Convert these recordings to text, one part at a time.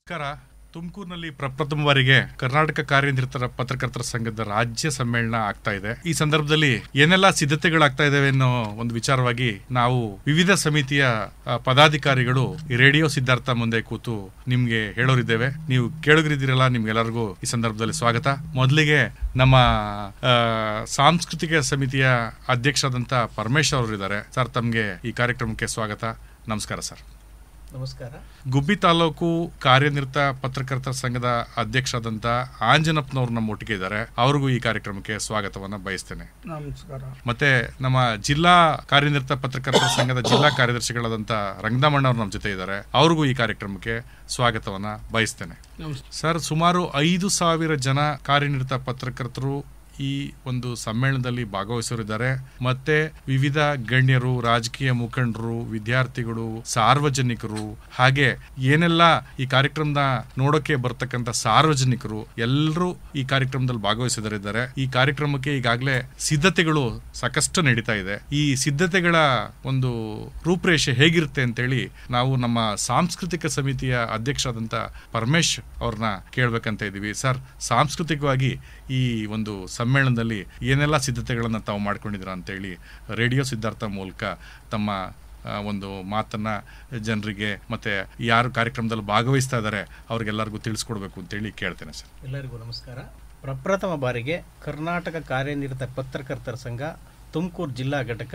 ನಮಸ್ಕಾರ. ತುಮಕೂರಿನಲ್ಲಿ ಪ್ರಪ್ರಥಮ ಬಾರಿಗೆ ಕರ್ನಾಟಕ ಕಾರ್ಯನಿರತ ಪತ್ರಕರ್ತರ ಸಂಘದ ರಾಜ್ಯ ಸಮ್ಮೇಳನ ಆಗ್ತಾ ಇದೆ. ಈ ಸಂದರ್ಭದಲ್ಲಿ ಏನೆಲ್ಲ ಸಿದ್ಧತೆಗಳಾಗ್ತಾ ಇದಾವೆ ಅನ್ನೋ ಒಂದು ವಿಚಾರವಾಗಿ ನಾವು ವಿವಿಧ ಸಮಿತಿಯ ಪದಾಧಿಕಾರಿಗಳು ಈ ರೇಡಿಯೋ ಸಿದ್ಧಾರ್ಥ ಮುಂದೆ ಕೂತು ನಿಮ್ಗೆ ಹೇಳೋರಿದ್ದೇವೆ. ನೀವು ಕೇಳೋರಿದ್ದೀರಲ್ಲ, ನಿಮ್ಗೆಲ್ಲರಿಗೂ ಈ ಸಂದರ್ಭದಲ್ಲಿ ಸ್ವಾಗತ. ಮೊದಲಿಗೆ ನಮ್ಮ ಸಾಂಸ್ಕೃತಿಕ ಸಮಿತಿಯ ಅಧ್ಯಕ್ಷರಾದಂಥ ಪರಮೇಶ್ ಅವರು ಇದ್ದಾರೆ. ಸರ್, ತಮಗೆ ಈ ಕಾರ್ಯಕ್ರಮಕ್ಕೆ ಸ್ವಾಗತ. ನಮಸ್ಕಾರ ಸರ್. ನಮಸ್ಕಾರ. ಗುಬ್ಬಿ ತಾಲೂಕು ಕಾರ್ಯನಿರತ ಪತ್ರಕರ್ತರ ಸಂಘದ ಅಧ್ಯಕ್ಷರಾದಂತ ಆಂಜನಪ್ಪನವರು ನಮ್ಮ ಒಟ್ಟಿಗೆ ಇದ್ದಾರೆ. ಅವ್ರಿಗೂ ಈ ಕಾರ್ಯಕ್ರಮಕ್ಕೆ ಸ್ವಾಗತವನ್ನ ಬಯಸ್ತೇನೆ. ನಮಸ್ಕಾರ. ಮತ್ತೆ ನಮ್ಮ ಜಿಲ್ಲಾ ಕಾರ್ಯನಿರತ ಪತ್ರಕರ್ತರ ಸಂಘದ ಜಿಲ್ಲಾ ಕಾರ್ಯದರ್ಶಿಗಳಾದಂತ ರಂಗದಾಮಣ್ಣವ್ರು ನಮ್ಮ ಜೊತೆ ಇದ್ದಾರೆ. ಅವ್ರಿಗೂ ಈ ಕಾರ್ಯಕ್ರಮಕ್ಕೆ ಸ್ವಾಗತವನ್ನ ಬಯಸ್ತೇನೆ. ಸರ್, ಸುಮಾರು 5,000 ಜನ ಕಾರ್ಯನಿರತ ಪತ್ರಕರ್ತರು ಈ ಒಂದು ಸಮ್ಮೇಳನದಲ್ಲಿ ಭಾಗವಹಿಸೋರಿದ್ದಾರೆ. ಮತ್ತೆ ವಿವಿಧ ಗಣ್ಯರು, ರಾಜಕೀಯ ಮುಖಂಡರು, ವಿದ್ಯಾರ್ಥಿಗಳು, ಸಾರ್ವಜನಿಕರು, ಹಾಗೆ ಏನೆಲ್ಲ ಈ ಕಾರ್ಯಕ್ರಮದ ನೋಡೋಕೆ ಬರ್ತಕ್ಕಂಥ ಸಾರ್ವಜನಿಕರು ಎಲ್ಲರೂ ಈ ಕಾರ್ಯಕ್ರಮದಲ್ಲಿ ಭಾಗವಹಿಸಿದರಿದ್ದಾರೆ. ಈ ಕಾರ್ಯಕ್ರಮಕ್ಕೆ ಈಗಾಗಲೇ ಸಿದ್ಧತೆಗಳು ಸಾಕಷ್ಟು ನಡೀತಾ ಇದೆ. ಈ ಸಿದ್ಧತೆಗಳ ಒಂದು ರೂಪರೇಷೆ ಹೇಗಿರುತ್ತೆ ಅಂತೇಳಿ ನಾವು ನಮ್ಮ ಸಾಂಸ್ಕೃತಿಕ ಸಮಿತಿಯ ಅಧ್ಯಕ್ಷರಾದಂಥ ಪರಮೇಶ್ ಅವ್ರನ್ನ ಕೇಳ್ಬೇಕಂತ ಇದ್ದೀವಿ. ಸರ್, ಸಾಂಸ್ಕೃತಿಕವಾಗಿ ಈ ಒಂದು ಸಮ್ಮೇಳನದಲ್ಲಿ ಏನೆಲ್ಲ ಸಿದ್ಧತೆಗಳನ್ನು ತಾವು ಮಾಡ್ಕೊಂಡಿದ್ದೀರಾ ಅಂತೇಳಿ ರೇಡಿಯೋ ಸಿದ್ಧಾರ್ಥ ಮೂಲಕ ತಮ್ಮ ಒಂದು ಮಾತನ್ನ ಜನರಿಗೆ ಮತ್ತೆ ಯಾರು ಕಾರ್ಯಕ್ರಮದಲ್ಲಿ ಭಾಗವಹಿಸ್ತಾ ಇದ್ದಾರೆ ಅವ್ರಿಗೆಲ್ಲರಿಗೂ ತಿಳಿಸ್ಕೊಡ್ಬೇಕು ಅಂತೇಳಿ ಕೇಳ್ತೇನೆ ಸರ್. ಎಲ್ಲರಿಗೂ ನಮಸ್ಕಾರ. ಪ್ರಪ್ರಥಮ ಬಾರಿಗೆ ಕರ್ನಾಟಕ ಕಾರ್ಯನಿರತ ಪತ್ರಕರ್ತರ ಸಂಘ ತುಮಕೂರು ಜಿಲ್ಲಾ ಘಟಕ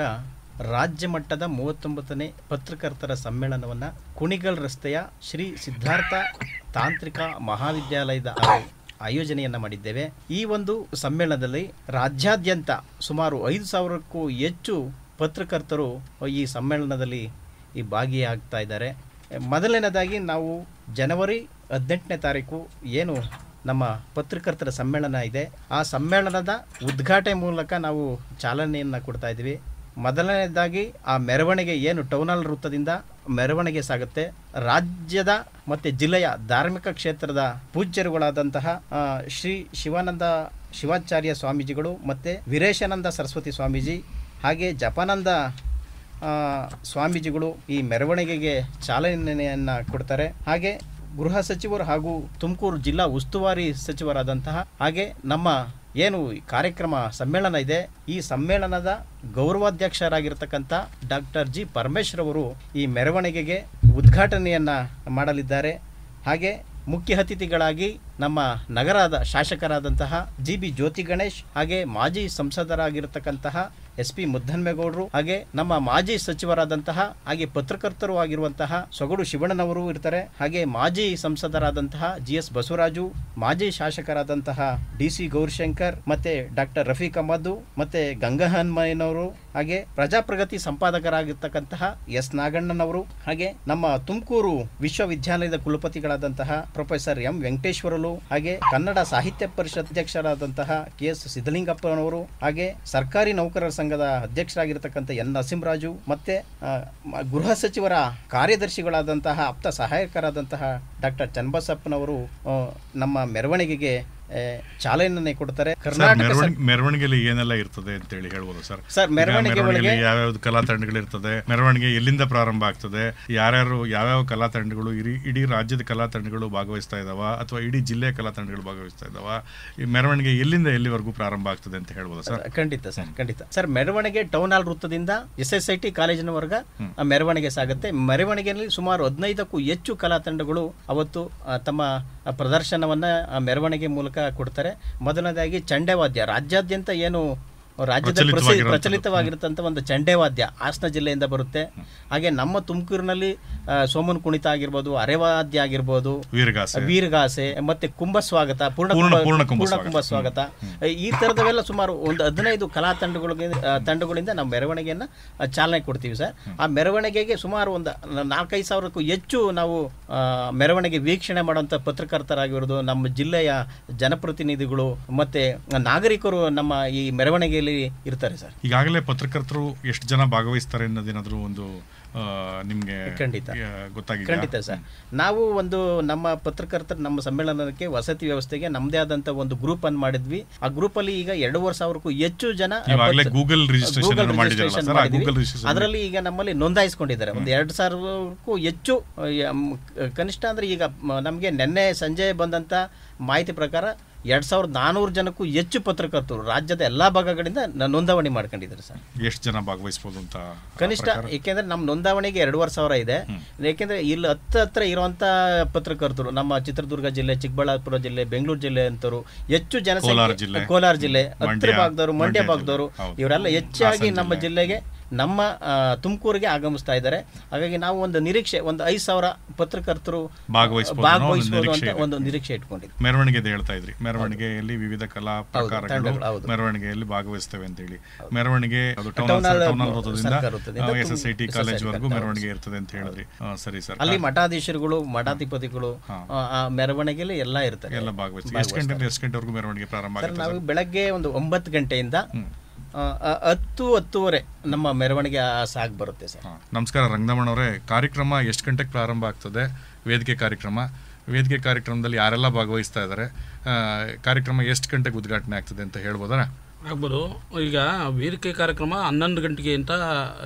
ರಾಜ್ಯ ಮಟ್ಟದ 39ನೇ ಪತ್ರಕರ್ತರ ಸಮ್ಮೇಳನವನ್ನು ಕುಣಿಗಲ್ ರಸ್ತೆಯ ಶ್ರೀ ಸಿದ್ಧಾರ್ಥ ತಾಂತ್ರಿಕ ಮಹಾವಿದ್ಯಾಲಯದ ಆಯೋಜನೆಯನ್ನು ಮಾಡಿದ್ದೇವೆ. ಈ ಒಂದು ಸಮ್ಮೇಳನದಲ್ಲಿ ರಾಜ್ಯಾದ್ಯಂತ ಸುಮಾರು 5,000ಕ್ಕೂ ಹೆಚ್ಚು ಪತ್ರಕರ್ತರು ಈ ಸಮ್ಮೇಳನದಲ್ಲಿ ಭಾಗಿಯಾಗ್ತಾ ಇದ್ದಾರೆ. ಮೊದಲನೇದಾಗಿ ನಾವು ಜನವರಿ 18ನೇ ತಾರೀಕು ಏನು ನಮ್ಮ ಪತ್ರಕರ್ತರ ಸಮ್ಮೇಳನ ಇದೆ, ಆ ಸಮ್ಮೇಳನದ ಉದ್ಘಾಟನೆ ಮೂಲಕ ನಾವು ಚಾಲನೆಯನ್ನು ಕೊಡ್ತಾ ಇದ್ದೀವಿ. ಮೊದಲನೇದಾಗಿ ಆ ಮೆರವಣಿಗೆ ಏನು ಟೌನ್ ಹಾಲ್ ವೃತ್ತದಿಂದ ಮೆರವಣಿಗೆ ಸಾಗುತ್ತೆ. ರಾಜ್ಯದ ಮತ್ತು ಜಿಲ್ಲೆಯ ಧಾರ್ಮಿಕ ಕ್ಷೇತ್ರದ ಪೂಜ್ಯರುಗಳಾದಂತಹ ಶ್ರೀ ಶಿವಾಚಾರ್ಯ ಸ್ವಾಮೀಜಿಗಳು ಮತ್ತು ವೀರೇಶಾನಂದ ಸರಸ್ವತಿ ಸ್ವಾಮೀಜಿ ಹಾಗೆ ಜಪಾನಂದ ಸ್ವಾಮೀಜಿಗಳು ಈ ಮೆರವಣಿಗೆಗೆ ಚಾಲನೆಯನ್ನು ಕೊಡ್ತಾರೆ. ಹಾಗೆ ಗೃಹ ಸಚಿವರು ಹಾಗೂ ತುಮಕೂರು ಜಿಲ್ಲಾ ಉಸ್ತುವಾರಿ ಸಚಿವರಾದಂತಹ ಹಾಗೆ ನಮ್ಮ ಏನು ಕಾರ್ಯಕ್ರಮ ಸಮ್ಮೇಳನ ಇದೆ, ಈ ಸಮ್ಮೇಳನದ ಗೌರವಾಧ್ಯಕ್ಷರಾಗಿರ್ತಕ್ಕಂಥ ಡಾಕ್ಟರ್ ಜಿ ಪರಮೇಶ್ ರವರು ಈ ಮೆರವಣಿಗೆಗೆ ಉದ್ಘಾಟನೆಯನ್ನು ಮಾಡಲಿದ್ದಾರೆ. ಹಾಗೆ ಮುಖ್ಯ ಅತಿಥಿಗಳಾಗಿ ನಮ್ಮ ನಗರದ ಶಾಸಕರಾದಂತಹ ಜಿ.ಬಿ. ಜ್ಯೋತಿ ಗಣೇಶ್ ಹಾಗೆ ಮಾಜಿ ಸಂಸದರಾಗಿರ್ತಕ್ಕಂತಹ SP ಮುದ್ದನ್ಮೇಗೌಡರು ಹಾಗೆ ನಮ್ಮ ಮಾಜಿ ಸಚಿವರಾದಂತಹ ಹಾಗೆ ಪತ್ರಕರ್ತರು ಆಗಿರುವಂತಹ ಸೊಗಡು ಶಿವಣ್ಣನವರು ಇರ್ತಾರೆ. ಹಾಗೆ ಮಾಜಿ ಸಂಸದರಾದಂತಹ GS ಬಸವರಾಜು, ಮಾಜಿ ಶಾಸಕರಾದಂತಹ DC ಗೌರಿಶಂಕರ್ ಮತ್ತೆ ಡಾಕ್ಟರ್ ರಫೀಕ್ ಅಹಮದ್ ಮತ್ತೆ ಗಂಗಹನ್ಮಯ್ಯನವರು ಹಾಗೆ ಪ್ರಜಾಪ್ರಗತಿ ಸಂಪಾದಕರಾಗಿರ್ತಕ್ಕಂತಹ S ನಾಗಣ್ಣನವರು ಹಾಗೆ ನಮ್ಮ ತುಮಕೂರು ವಿಶ್ವವಿದ್ಯಾಲಯದ ಕುಲಪತಿಗಳಾದಂತಹ ಪ್ರೊಫೆಸರ್ M ವೆಂಕಟೇಶ್ವರಲು ಹಾಗೆ ಕನ್ನಡ ಸಾಹಿತ್ಯ ಪರಿಷತ್ ಅಧ್ಯಕ್ಷರಾದಂತಹ KS ಸಿದ್ದಲಿಂಗಪ್ಪನವರು ಹಾಗೆ ಸರ್ಕಾರಿ ನೌಕರರ ಸಂಘದ ಅಧ್ಯಕ್ಷರಾಗಿರ್ತಕ್ಕಂಥ N ನರಸಿಂಹರಾಜು ಮತ್ತೆ ಗೃಹ ಸಚಿವರ ಕಾರ್ಯದರ್ಶಿಗಳಾದಂತಹ ಆಪ್ತ ಸಹಾಯಕರಾದಂತಹ ಡಾಕ್ಟರ್ ಚನ್ನಬಸಪ್ಪನವರು ನಮ್ಮ ಮೆರವಣಿಗೆಗೆ ಚಾಲನೆ ಕೊಡ್ತಾರೆ. ಮೆರವಣಿಗೆಯಲ್ಲಿ ಏನೆಲ್ಲ ಇರ್ತದೆ ಅಂತ ಹೇಳಿ ಹೇಳ್ಬೋದು ಸರ್? ಸರ್, ಮೆರವಣಿಗೆ ಯಾವ್ಯಾವ ಕಲಾ ತಂಡಗಳಿರ್ತದೆ, ಮೆರವಣಿಗೆ ಎಲ್ಲಿಂದ ಪ್ರಾರಂಭ ಆಗ್ತದೆ, ಯಾವ್ಯಾವ ಕಲಾ ತಂಡಗಳು, ಇಡೀ ರಾಜ್ಯದ ಕಲಾ ತಂಡಗಳು ಭಾಗವಹಿಸ್ತಾ ಇದಾವ ಅಥವಾ ಇಡೀ ಜಿಲ್ಲೆಯ ಕಲಾ ತಂಡಗಳು ಭಾಗವಹಿಸ್ತಾ ಇದಾವ, ಈ ಮೆರವಣಿಗೆ ಎಲ್ಲಿಂದ ಎಲ್ಲಿವರೆಗೂ ಪ್ರಾರಂಭ ಆಗ್ತದೆ ಅಂತ ಹೇಳ್ಬೋದು ಸರ್? ಖಂಡಿತ ಸರ್, ಖಂಡಿತ ಸರ್. ಮೆರವಣಿಗೆ ಟೌನ್ ಹಾಲ್ ವೃತ್ತದಿಂದ SSIT ಕಾಲೇಜಿನವರೆಗ ಮೆರವಣಿಗೆ ಸಾಗುತ್ತೆ. ಮೆರವಣಿಗೆಯಲ್ಲಿ ಸುಮಾರು 15ಕ್ಕೂ ಹೆಚ್ಚು ಕಲಾ ತಂಡಗಳು ಅವತ್ತು ತಮ್ಮ ಪ್ರದರ್ಶನವನ್ನ ಮೆರವಣಿಗೆ ಮೂಲಕ ಕೊಡ್ತಾರೆ. ಮೊದಲನೇದಾಗಿ ಚಂಡೆವಾದ್ಯ, ರಾಜ್ಯಾದ್ಯಂತ ಏನು ರಾಜ್ಯದ ಪ್ರಚಲಿತವಾಗಿರುತ್ತಂತ ಒಂದು ಚಂಡೆವಾದ್ಯ ಹಾಸನ ಜಿಲ್ಲೆಯಿಂದ ಬರುತ್ತೆ. ಹಾಗೆ ನಮ್ಮ ತುಮಕೂರಿನಲ್ಲಿ ಸೋಮನ್ ಕುಣಿತ ಆಗಿರ್ಬೋದು, ಅರೆವಾದ್ಯ ಆಗಿರ್ಬೋದು, ವೀರಗಾಸೆ ಮತ್ತೆ ಕುಂಭ ಸ್ವಾಗತ, ಪೂರ್ಣ ಕುಂಭ ಸ್ವಾಗತ, ಈ ತರದವೆಲ್ಲ ಸುಮಾರು ಒಂದು 15 ಕಲಾ ತಂಡಗಳಿಂದ ನಾವು ಮೆರವಣಿಗೆಯನ್ನ ಚಾಲನೆ ಕೊಡ್ತೀವಿ ಸರ್. ಆ ಮೆರವಣಿಗೆಗೆ ಸುಮಾರು ಒಂದು 4-5 ಸಾವಿರಕ್ಕೂ ಹೆಚ್ಚು ನಾವು ಮೆರವಣಿಗೆ ವೀಕ್ಷಣೆ ಮಾಡುವಂತ ಪತ್ರಕರ್ತರಾಗಿರೋದು, ನಮ್ಮ ಜಿಲ್ಲೆಯ ಜನಪ್ರತಿನಿಧಿಗಳು ಮತ್ತೆ ನಾಗರಿಕರು ನಮ್ಮ ಈ ಮೆರವಣಿಗೆಯಲ್ಲಿ ಮೆರವಣಿಗೆಯಲ್ಲಿ ಇರ್ತಾರೆ ಸರ್. ಈಗಾಗಲೇ ಪತ್ರಕರ್ತರು ಎಷ್ಟು ಜನ ಭಾಗವಹಿಸ್ತಾರೆ ಅನ್ನೋದೇನಾದ್ರೂ ಒಂದು ನಿಮ್ಗೆ ಖಂಡಿತ ಗೊತ್ತಾಗಿದೆ? ಖಂಡಿತ ಸರ್. ನಾವು ಒಂದು ನಮ್ಮ ಪತ್ರಕರ್ತರು ನಮ್ಮ ಸಮ್ಮೇಳನಕ್ಕೆ ವಸತಿ ವ್ಯವಸ್ಥೆಗೆ ನಮ್ಮದೇ ಆದಂತ ಒಂದು ಗ್ರೂಪ್ ಅನ್ನು ಮಾಡಿದ್ವಿ. ಆ ಗ್ರೂಪ್ ಅಲ್ಲಿ ಈಗ 2,500ಕ್ಕೂ ಹೆಚ್ಚು ಜನ ಗೂಗಲ್ ರಿಜಿಸ್ಟ್ರೇಷನ್ ಅದರಲ್ಲಿ ಈಗ ನಮ್ಮಲ್ಲಿ ನೋಂದಾಯಿಸಿಕೊಂಡಿದ್ದಾರೆ. ಒಂದು 2,000ಕ್ಕೂ ಹೆಚ್ಚು. ಕನಿಷ್ಠ ಅಂದ್ರೆ ಈಗ ನಮಗೆ ನಿನ್ನೆ ಸಂಜೆ ಬಂದಂತ ಮಾಹಿತಿ ಪ್ರಕಾರ 2,400 ಜನಕ್ಕೂ ಹೆಚ್ಚು ಪತ್ರಕರ್ತರು ರಾಜ್ಯದ ಎಲ್ಲಾ ಭಾಗಗಳಿಂದ ನೋಂದಾವಣಿ ಮಾಡ್ಕೊಂಡಿದ್ದಾರೆ ಸರ್. ಎಷ್ಟು ಜನ ಭಾಗವಹಿಸಬಹುದು ಅಂತ ಕನಿಷ್ಠ? ಏಕೆಂದ್ರೆ ನಮ್ಮ ನೋಂದಾವಣಿಗೆ 2,500 ಇದೆ. ಯಾಕೆಂದ್ರೆ ಇಲ್ಲಿ ಹತ್ರ ಇರುವಂತ ಪತ್ರಕರ್ತರು ನಮ್ಮ ಚಿತ್ರದುರ್ಗ ಜಿಲ್ಲೆ, ಚಿಕ್ಕಬಳ್ಳಾಪುರ ಜಿಲ್ಲೆ, ಬೆಂಗಳೂರು ಜಿಲ್ಲೆ ಅಂತವರು ಹೆಚ್ಚು ಜನಸಂಖ್ಯೆ, ಕೋಲಾರ ಜಿಲ್ಲೆ ಹತ್ತಿರ ಭಾಗದವರು, ಮಂಡ್ಯ ಭಾಗದವರು, ಇವರೆಲ್ಲ ಹೆಚ್ಚಾಗಿ ನಮ್ಮ ಜಿಲ್ಲೆಗೆ ನಮ್ಮ ತುಮಕೂರಿಗೆ ಆಗಮಿಸ್ತಾ ಇದ್ದಾರೆ. ಹಾಗಾಗಿ ನಾವು ಒಂದು ನಿರೀಕ್ಷೆ, ಒಂದು 5,000 ಪತ್ರಕರ್ತರು ಭಾಗವಹಿಸಬಹುದು ಅಂತ ಒಂದು ನಿರೀಕ್ಷೆ ಇಟ್ಕೊಂಡಿದ್ವಿ. ಮೆರವಣಿಗೆ ಹೇಳ್ತಾ ಇದ್ರಿ, ಮೆರವಣಿಗೆಯಲ್ಲಿ ವಿವಿಧ ಕಲಾ ಪ್ರಕಾರಗಳು ಮೆರವಣಿಗೆಯಲ್ಲಿ ಭಾಗವಹಿಸ್ತೇವೆ ಅಂತ ಹೇಳಿ. ಮೆರವಣಿಗೆ SSIT ಕಾಲೇಜ್ ವರೆಗೂ ಮೆರವಣಿಗೆ ಇರ್ತದೆ ಅಂತ ಹೇಳಿದ್ರಿ. ಸರಿ ಸರ್. ಅಲ್ಲಿ ಮಠಾಧೀಶರುಗಳು, ಮಠಾಧಿಪತಿಗಳು ಮೆರವಣಿಗೆಯಲ್ಲಿ ಎಲ್ಲ ಇರ್ತಾರೆ, ಎಲ್ಲ ಭಾಗವಹಿಸ್ತಾರೆ. ಎಷ್ಟು ಗಂಟೆವರೆಗೂ ಮೆರವಣಿಗೆ ಪ್ರಾರಂಭ ಆಗುತ್ತೆ? ನಾವು ಬೆಳಗ್ಗೆ ಒಂದು 9 ಗಂಟೆಯಿಂದ 10-10:30 ನಮ್ಮ ಮೆರವಣಿಗೆ ಸಾಗಿ ಬರುತ್ತೆ ಸರ್. ನಮಸ್ಕಾರ ರಂಗನಮಣ್ಣವರೇ, ಕಾರ್ಯಕ್ರಮ ಎಷ್ಟು ಗಂಟೆಗೆ ಪ್ರಾರಂಭ ಆಗ್ತದೆ? ವೇದಿಕೆ ಕಾರ್ಯಕ್ರಮದಲ್ಲಿ ಯಾರೆಲ್ಲ ಭಾಗವಹಿಸ್ತಾ ಇದ್ದಾರೆ? ಕಾರ್ಯಕ್ರಮ ಎಷ್ಟು ಗಂಟೆಗೆ ಉದ್ಘಾಟನೆ ಆಗ್ತದೆ ಅಂತ ಹೇಳ್ಬೋದಾ? ಆಗ್ಬೋದು. ಈಗ ವೇದಿಕೆ ಕಾರ್ಯಕ್ರಮ 11 ಗಂಟೆಗೆ ಅಂತ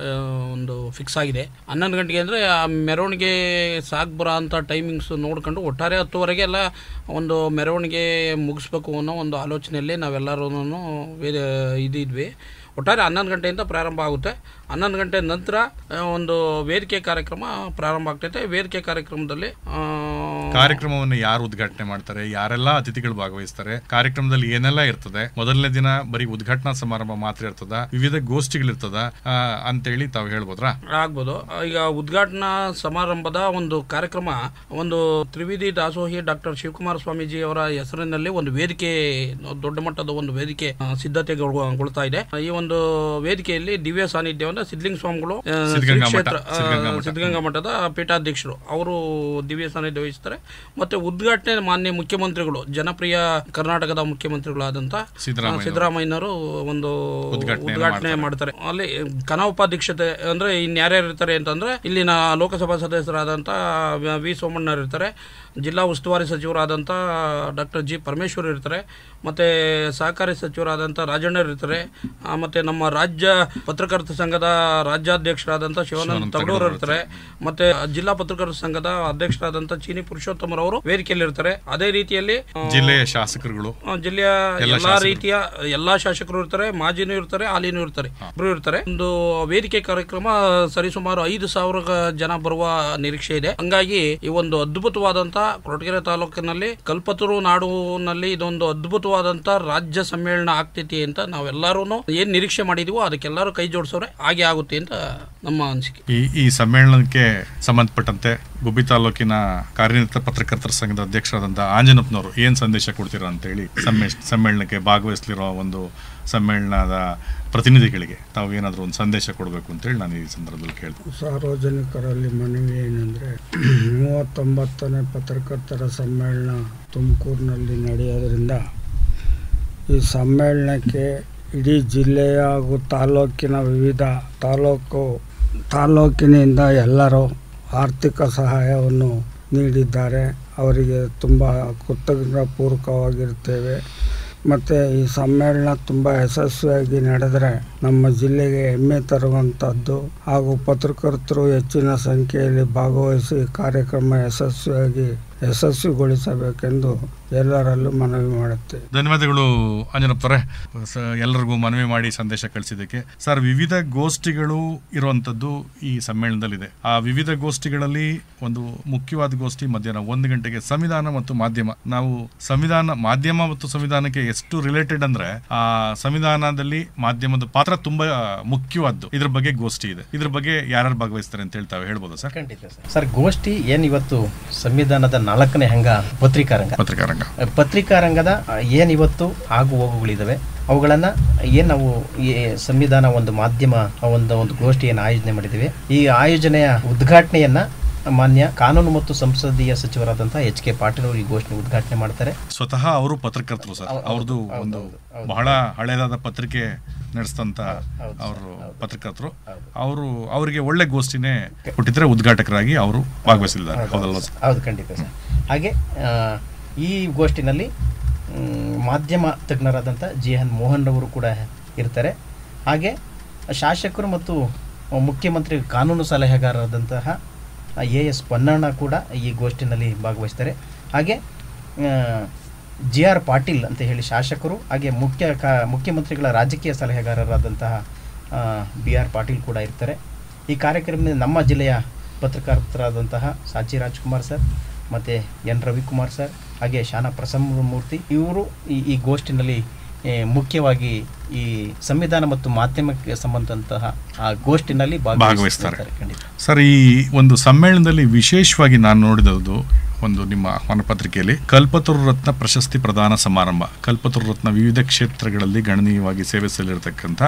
ಒಂದು ಫಿಕ್ಸ್ ಆಗಿದೆ. 11 ಗಂಟೆಗೆ ಅಂದರೆ ಆ ಮೆರವಣಿಗೆ ಸಾಗಿ ಬರೋ ಅಂಥ ಟೈಮಿಂಗ್ಸ್ ನೋಡ್ಕೊಂಡು ಒಟ್ಟಾರೆ 10:00ವರೆಗೆ ಎಲ್ಲ ಒಂದು ಮೆರವಣಿಗೆ ಮುಗಿಸ್ಬೇಕು ಅನ್ನೋ ಒಂದು ಆಲೋಚನೆಯಲ್ಲಿ ನಾವೆಲ್ಲರೂ ಇದ್ವಿ. ಒಟ್ಟಾರೆ 11 ಗಂಟೆಯಿಂದ ಪ್ರಾರಂಭ ಆಗುತ್ತೆ. 11 ಗಂಟೆ ನಂತರ ಒಂದು ವೇದಿಕೆ ಕಾರ್ಯಕ್ರಮ ಪ್ರಾರಂಭ ಆಗ್ತೈತೆ. ವೇದಿಕೆ ಕಾರ್ಯಕ್ರಮವನ್ನು ಯಾರು ಉದ್ಘಾಟನೆ ಮಾಡ್ತಾರೆ? ಯಾರೆಲ್ಲ ಅತಿಥಿಗಳು ಭಾಗವಹಿಸ್ತಾರೆ? ಕಾರ್ಯಕ್ರಮದಲ್ಲಿ ಏನೆಲ್ಲ ಇರ್ತದೆ? ಮೊದಲನೇ ದಿನ ಬರೀ ಉದ್ಘಾಟನಾ ಸಮಾರಂಭ ಮಾತ್ರ ಇರ್ತದ? ವಿವಿಧ ಗೋಷ್ಠಿಗಳಿರ್ತದ ಅಂತೇಳಿ ತಾವು ಹೇಳ್ಬೋದ್ರಾ? ಆಗ್ಬೋದು. ಈಗ ಉದ್ಘಾಟನಾ ಸಮಾರಂಭದ ಒಂದು ಕಾರ್ಯಕ್ರಮ ಒಂದು ತ್ರಿವಿಧಿ ದಾಸೋಹಿ ಡಾಕ್ಟರ್ ಶಿವಕುಮಾರ ಸ್ವಾಮೀಜಿ ಅವರ ಹೆಸರಿನಲ್ಲಿ ಒಂದು ವೇದಿಕೆ, ದೊಡ್ಡ ಮಟ್ಟದ ಒಂದು ವೇದಿಕೆ ಸಿದ್ಧತೆಗೊಳ್ತಾ ಇದೆ. ಈ ಒಂದು ವೇದಿಕೆಯಲ್ಲಿ ದಿವ್ಯ ಸಾನ್ನಿಧ್ಯವನ್ನು ಸಿದ್ಧಲಿಂಗ ಸ್ವಾಮಿಗಳು ಸಿದ್ಧಗಂಗಾ ಮಠದ ಪೀಠಾಧ್ಯಕ್ಷರು ಅವರು ದಿವ್ಯ ಸಾನ್ನಿಧ್ಯ ವಹಿಸ್ತಾರೆ. ಮತ್ತೆ ಉದ್ಘಾಟನೆ ಮಾನ್ಯ ಮುಖ್ಯಮಂತ್ರಿಗಳು, ಜನಪ್ರಿಯ ಕರ್ನಾಟಕದ ಮುಖ್ಯಮಂತ್ರಿಗಳಾದಂತ ಸಿದ್ದರಾಮಯ್ಯನವರು ಒಂದು ಉದ್ಘಾಟನೆ ಮಾಡ್ತಾರೆ. ಅಲ್ಲಿ ಕನೋಪಾಧ್ಯಕ್ಷತೆ ಅಂದ್ರೆ ಇನ್ಯಾರ್ಯಾರು ಇರ್ತಾರೆ ಅಂತಂದ್ರೆ ಇಲ್ಲಿನ ಲೋಕಸಭಾ ಸದಸ್ಯರಾದಂತ ವಿ ಸೋಮಣ್ಣ ಇರ್ತಾರೆ, ಜಿಲ್ಲಾ ಉಸ್ತುವಾರಿ ಸಚಿವರಾದಂಥ ಡಾಕ್ಟರ್ ಜಿ ಪರಮೇಶ್ವರ್ ಇರ್ತಾರೆ, ಮತ್ತು ಸಹಕಾರಿ ಸಚಿವರಾದಂಥ ರಾಜಣ್ಣರು ಇರ್ತಾರೆ, ಮತ್ತು ನಮ್ಮ ರಾಜ್ಯ ಪತ್ರಕರ್ತ ಸಂಘದ ರಾಜ್ಯಾಧ್ಯಕ್ಷರಾದಂಥ ಶಿವಾನಂದ ತಗಡೂರು ಇರ್ತಾರೆ, ಮತ್ತು ಜಿಲ್ಲಾ ಪತ್ರಕರ್ತ ಸಂಘದ ಅಧ್ಯಕ್ಷರಾದಂಥ ಚೀನಿ ಪುರುಷೋತ್ತಮರವರು ವೇದಿಕೆಯಲ್ಲಿ ಇರ್ತಾರೆ. ಅದೇ ರೀತಿಯಲ್ಲಿ ಜಿಲ್ಲೆಯ ಶಾಸಕರುಗಳು, ಜಿಲ್ಲೆಯ ಎಲ್ಲಾ ರೀತಿಯ ಎಲ್ಲಾ ಶಾಸಕರು ಇರ್ತಾರೆ, ಮಾಜಿನೂ ಇರ್ತಾರೆ, ಹಾಲಿನೂ ಇರ್ತಾರೆ, ಇಬ್ರು ಇರ್ತಾರೆ. ಒಂದು ವೇದಿಕೆ ಕಾರ್ಯಕ್ರಮ ಸರಿಸುಮಾರು 5,000 ಜನ ಬರುವ ನಿರೀಕ್ಷೆ ಇದೆ. ಹಂಗಾಗಿ ಈ ಒಂದು ಅದ್ಭುತವಾದಂಥ ಕೊರಟಗೆರೆ ತಾಲೂಕಿನಲ್ಲಿ ಕಲ್ಪತರು ನಾಡಿನಲ್ಲಿ ಇದೊಂದು ಅದ್ಭುತವಾದಂತ ರಾಜ್ಯ ಸಮ್ಮೇಳನ ಆಗ್ತೈತಿ ಅಂತ ನಾವೆಲ್ಲರೂ ಏನ್ ನಿರೀಕ್ಷೆ ಮಾಡಿದೀವೋ ಅದಕ್ಕೆಲ್ಲರೂ ಕೈ ಜೋಡಿಸೋರೆ ಹಾಗೆ ಆಗುತ್ತೆ ಅಂತ ನಮ್ಮ ಅನಿಸಿಕೆ. ಈ ಸಮ್ಮೇಳನಕ್ಕೆ ಸಂಬಂಧಪಟ್ಟಂತೆ ಗುಬ್ಬಿ ತಾಲೂಕಿನ ಕಾರ್ಯನಿರತ ಪತ್ರಕರ್ತರ ಸಂಘದ ಅಧ್ಯಕ್ಷರಾದಂಥ ಆಂಜನಪ್ಪನವರು ಏನ್ ಸಂದೇಶ ಕೊಡ್ತೀರಾ ಅಂತ ಹೇಳಿ ಸಮ್ಮೇಳನಕ್ಕೆ ಭಾಗವಹಿಸಲಿರೋ ಒಂದು ಸಮ್ಮೇಳನದ ಪ್ರತಿನಿಧಿಗಳಿಗೆ ತಾವು ಏನಾದರೂ ಒಂದು ಸಂದೇಶ ಕೊಡಬೇಕು ಅಂತೇಳಿ ನಾನು ಈ ಸಂದರ್ಭದಲ್ಲಿ ಕೇಳ್ತೀನಿ. ಸಾರ್ವಜನಿಕರಲ್ಲಿ ಮನವಿ ಏನಂದರೆ 39ನೇ ಪತ್ರಕರ್ತರ ಸಮ್ಮೇಳನ ತುಮಕೂರಿನಲ್ಲಿ ನಡೆಯೋದ್ರಿಂದ ಈ ಸಮ್ಮೇಳನಕ್ಕೆ ಇಡೀ ಜಿಲ್ಲೆಯ ಹಾಗೂ ತಾಲೂಕಿನ ವಿವಿಧ ತಾಲೂಕಿನಿಂದ ಎಲ್ಲರೂ ಆರ್ಥಿಕ ಸಹಾಯವನ್ನು ನೀಡಿದ್ದಾರೆ. ಅವರಿಗೆ ತುಂಬ ಕೃತಜ್ಞಪೂರ್ವಕವಾಗಿರ್ತೇವೆ. ಮತ್ತು ಈ ಸಮ್ಮೇಳನ ತುಂಬ ಯಶಸ್ವಿಯಾಗಿ ನಡೆದರೆ ನಮ್ಮ ಜಿಲ್ಲೆಗೆ ಹೆಮ್ಮೆ ತರುವಂಥದ್ದು ಹಾಗೂ ಪತ್ರಕರ್ತರು ಹೆಚ್ಚಿನ ಸಂಖ್ಯೆಯಲ್ಲಿ ಭಾಗವಹಿಸಿ ಕಾರ್ಯಕ್ರಮ ಯಶಸ್ವಿಗೊಳಿಸಬೇಕೆಂದು ಎಲ್ಲರಲ್ಲೂ ಮನವಿ ಮಾಡುತ್ತೆ. ಧನ್ಯವಾದಗಳು ಅಂಜನಪ್ಪರೇ, ಎಲ್ಲರಿಗೂ ಮನವಿ ಮಾಡಿ ಸಂದೇಶ ಕಳಿಸಿದ್ದಕ್ಕೆ. ಸರ್, ವಿವಿಧ ಗೋಷ್ಠಿಗಳು ಇರುವಂತದ್ದು ಈ ಸಮ್ಮೇಳನದಲ್ಲಿದೆ. ಆ ವಿವಿಧ ಗೋಷ್ಠಿಗಳಲ್ಲಿ ಒಂದು ಮುಖ್ಯವಾದ ಗೋಷ್ಠಿ ಮಧ್ಯಾಹ್ನ 1 ಗಂಟೆಗೆ ಸಂವಿಧಾನ ಮತ್ತು ಮಾಧ್ಯಮ. ನಾವು ಮಾಧ್ಯಮ ಮತ್ತು ಸಂವಿಧಾನಕ್ಕೆ ಎಷ್ಟು ರಿಲೇಟೆಡ್ ಅಂದ್ರೆ ಆ ಸಂವಿಧಾನದಲ್ಲಿ ಮಾಧ್ಯಮದ ಪಾತ್ರ ತುಂಬಾ ಮುಖ್ಯವಾದ್ದು. ಇದ್ರ ಬಗ್ಗೆ ಗೋಷ್ಠಿ ಇದೆ. ಇದ್ರ ಬಗ್ಗೆ ಯಾರು ಭಾಗವಹಿಸ್ತಾರೆ ಅಂತ ಹೇಳ್ತಾವೆ ಹೇಳ್ಬೋದು ಸರ್? ಖಂಡಿತ ಸರ್. ಗೋಷ್ಠಿ ಏನ್ ಇವತ್ತು ಸಂವಿಧಾನದ 4ನೇ ಅಂಗ ಪತ್ರಿಕಾರಂಗದ ಏನ್ ಇವತ್ತು ಆಗು ಹೋಗುಗಳಿದಾವೆ ಅವುಗಳನ್ನ ಏನ್ ನಾವು ಈ ಸಂವಿಧಾನ ಒಂದು ಮಾಧ್ಯಮ ಒಂದು ಗೋಷ್ಠಿಯನ್ನು ಆಯೋಜನೆ ಮಾಡಿದ್ದೀವಿ. ಈ ಆಯೋಜನೆಯ ಉದ್ಘಾಟನೆಯನ್ನ ಮಾನ್ಯ ಕಾನೂನು ಮತ್ತು ಸಂಸದೀಯ ಸಚಿವರಾದಂತಹ HK ಪಾಟೀಲ್ ಅವರು ಈ ಗೋಷ್ಠಿ ಉದ್ಘಾಟನೆ ಮಾಡ್ತಾರೆ. ಸ್ವತಃ ಅವರು ಪತ್ರಕರ್ತರು ಸರ್. ಅವ್ರದ್ದು ಒಂದು ಬಹಳ ಹಳೆಯದಾದ ಪತ್ರಿಕೆ ನಡೆಸಿದಂತ ಅವರು ಪತ್ರಕರ್ತರು. ಅವರಿಗೆ ಒಳ್ಳೆ ಗೋಷ್ಠಿನೇ ಕೊಟ್ಟಿದ್ರೆ ಉದ್ಘಾಟಕರಾಗಿ ಅವರು ಭಾಗವಹಿಸಿದ್ದಾರೆ. ಹೌದು, ಖಂಡಿತ ಸರ್. ಹಾಗೆ ಈ ಗೋಷ್ಠಿನಲ್ಲಿ ಮಾಧ್ಯಮ ತಜ್ಞರಾದಂಥ GN ಮೋಹನ್ ಅವರು ಕೂಡ ಇರ್ತಾರೆ. ಹಾಗೆ ಶಾಸಕರು ಮತ್ತು ಮುಖ್ಯಮಂತ್ರಿ ಕಾನೂನು ಸಲಹೆಗಾರರಾದಂತಹ AS ಪನ್ನಣ್ಣ ಕೂಡ ಈ ಗೋಷ್ಠಿನಲ್ಲಿ ಭಾಗವಹಿಸ್ತಾರೆ. ಹಾಗೆ GR ಪಾಟೀಲ್ ಅಂತ ಹೇಳಿ ಶಾಸಕರು, ಹಾಗೆ ಮುಖ್ಯಮಂತ್ರಿಗಳ ರಾಜಕೀಯ ಸಲಹೆಗಾರರಾದಂತಹ BR ಪಾಟೀಲ್ ಕೂಡ ಇರ್ತಾರೆ. ಈ ಕಾರ್ಯಕ್ರಮದಲ್ಲಿ ನಮ್ಮ ಜಿಲ್ಲೆಯ ಪತ್ರಕರ್ತರಾದಂತಹ ಸಾಚಿ ರಾಜ್ಕುಮಾರ್ ಸರ್ ಮತ್ತು N ರವಿಕುಮಾರ್ ಸರ್ ಹಾಗೆ ಶಾನಾ ಪ್ರಸನ್ನಮೂರ್ತಿ ಇವರು ಈ ಗೋಷ್ಠಿನಲ್ಲಿ ಮುಖ್ಯವಾಗಿ ಈ ಸಂವಿಧಾನ ಮತ್ತು ಮಾಧ್ಯಮಕ್ಕೆ ಸಂಬಂಧಂತಹ ಆ ಗೋಷ್ಠಿನಲ್ಲಿ ಭಾಗವಹಿಸ್ತಾರೆ. ಸರ್, ಈ ಒಂದು ಸಮ್ಮೇಳನದಲ್ಲಿ ವಿಶೇಷವಾಗಿ ನಾನು ನೋಡಿದ್ದು ಒಂದು ನಿಮ್ಮ ಆಹ್ವಾನ ಪತ್ರಿಕೆಯಲ್ಲಿ ಕಲ್ಪತರು ರತ್ನ ಪ್ರಶಸ್ತಿ ಪ್ರದಾನ ಸಮಾರಂಭ. ಕಲ್ಪತರು ರತ್ನ ವಿವಿಧ ಕ್ಷೇತ್ರಗಳಲ್ಲಿ ಗಣನೀಯವಾಗಿ ಸೇವೆ ಸಲ್ಲಿರತಕ್ಕಂಥ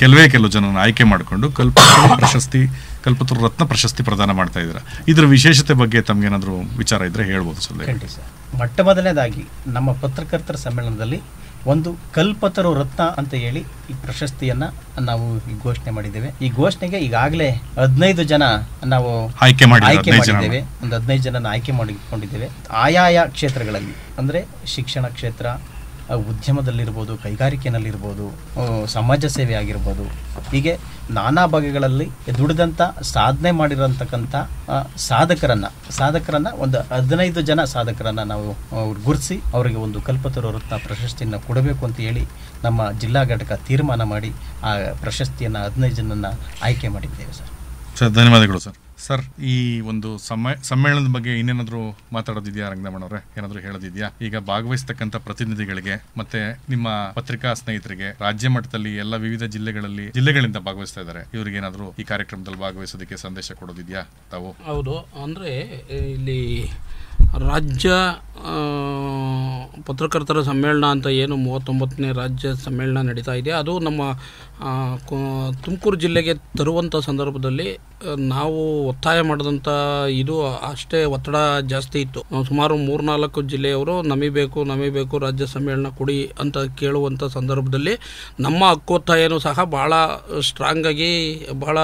ಕೆಲವು ಜನರನ್ನು ಆಯ್ಕೆ ಮಾಡಿಕೊಂಡು ಕಲ್ಪತರು ರತ್ನ ಪ್ರಶಸ್ತಿ ಪ್ರದಾನ ಮಾಡ್ತಾ ಇದ್ದಾರೆ. ಇದರ ವಿಶೇಷತೆ ಬಗ್ಗೆ ತಮಗೇನಾದರೂ ವಿಚಾರ ಇದ್ರೆ ಹೇಳ್ಬೋದು ಸರ್. ಮೊಟ್ಟ ಮೊದಲನೇದಾಗಿ ನಮ್ಮ ಪತ್ರಕರ್ತರ ಸಮ್ಮೇಳನದಲ್ಲಿ ಒಂದು ಕಲ್ಪತರು ರತ್ನ ಅಂತ ಹೇಳಿ ಈ ಪ್ರಶಸ್ತಿಯನ್ನ ನಾವು ಘೋಷಣೆ ಮಾಡಿದ್ದೇವೆ. ಈ ಘೋಷಣೆಗೆ ಈಗಾಗಲೇ 15 ಜನ ನಾವು ಆಯ್ಕೆ ಮಾಡಿದ್ದೇವೆ. ಒಂದು 15 ಜನನ ಆಯ್ಕೆ ಮಾಡಿಕೊಂಡಿದ್ದೇವೆ. ಆಯಾಯ ಕ್ಷೇತ್ರಗಳಲ್ಲಿ ಅಂದರೆ ಶಿಕ್ಷಣ ಕ್ಷೇತ್ರ, ಉದ್ಯಮದಲ್ಲಿರ್ಬೋದು, ಕೈಗಾರಿಕೆನಲ್ಲಿರ್ಬೋದು, ಸಮಾಜ ಸೇವೆ ಆಗಿರ್ಬೋದು, ಹೀಗೆ ನಾನಾ ಬಗೆಗಳಲ್ಲಿ ದುಡಿದಂಥ ಸಾಧನೆ ಮಾಡಿರೋಂತಕ್ಕಂಥ ಸಾಧಕರನ್ನ ಒಂದು 15 ಜನ ಸಾಧಕರನ್ನ ನಾವು ಗುರುತಿಸಿ ಅವರಿಗೆ ಒಂದು ಕಲ್ಪತರು ರತ್ನ ಪ್ರಶಸ್ತಿಯನ್ನು ಕೊಡಬೇಕು ಅಂತ ಹೇಳಿ ನಮ್ಮ ಜಿಲ್ಲಾ ಘಟಕ ತೀರ್ಮಾನ ಮಾಡಿ ಆ ಪ್ರಶಸ್ತಿಯನ್ನು 15 ಜನನ್ನ ಆಯ್ಕೆ ಮಾಡಿದ್ದೇವೆ ಸರ್. ಧನ್ಯವಾದಗಳು ಸರ್. ಸರ್, ಈ ಒಂದು ಸಮ್ಮೇಳನದ ಬಗ್ಗೆ ಇನ್ನೇನಾದರೂ ಮಾತಾಡೋದಿದೆಯಾ ರಂಗನಮಣ್ಣವ್ರೆ? ಏನಾದರೂ ಹೇಳೋದಿದೆಯಾ? ಈಗ ಭಾಗವಹಿಸ್ತಕ್ಕಂಥ ಪ್ರತಿನಿಧಿಗಳಿಗೆ ಮತ್ತೆ ನಿಮ್ಮ ಪತ್ರಿಕಾ ಸ್ನೇಹಿತರಿಗೆ ರಾಜ್ಯ ಮಟ್ಟದಲ್ಲಿ ಎಲ್ಲ ವಿವಿಧ ಜಿಲ್ಲೆಗಳಿಂದ ಭಾಗವಹಿಸ್ತಾ ಇದ್ದಾರೆ, ಇವರಿಗೆ ಏನಾದರೂ ಈ ಕಾರ್ಯಕ್ರಮದಲ್ಲಿ ಭಾಗವಹಿಸೋದಕ್ಕೆ ಸಂದೇಶ ಕೊಡೋದಿದೆಯಾ ತಾವು? ಹೌದು, ಅಂದರೆ ಇಲ್ಲಿ ರಾಜ್ಯ ಪತ್ರಕರ್ತರ ಸಮ್ಮೇಳನ ಅಂತ ಏನು 39ನೇ ರಾಜ್ಯ ಸಮ್ಮೇಳನ ನಡೀತಾ ಇದೆ, ಅದು ನಮ್ಮ ತುಮಕೂರು ಜಿಲ್ಲೆಗೆ ತರುವಂಥ ಸಂದರ್ಭದಲ್ಲಿ ನಾವು ಒತ್ತಾಯ ಮಾಡಿದಂಥ ಇದು ಅಷ್ಟೇ ಒತ್ತಡ ಜಾಸ್ತಿ ಇತ್ತು. ಸುಮಾರು 3-4 ಜಿಲ್ಲೆಯವರು ನಮಗೆ ರಾಜ್ಯ ಸಮ್ಮೇಳನ ಕೊಡಿ ಅಂತ ಕೇಳುವಂಥ ಸಂದರ್ಭದಲ್ಲಿ ನಮ್ಮ ಹಕ್ಕೊತ್ತಾಯನೂ ಸಹ ಭಾಳ ಸ್ಟ್ರಾಂಗಾಗಿ ಭಾಳ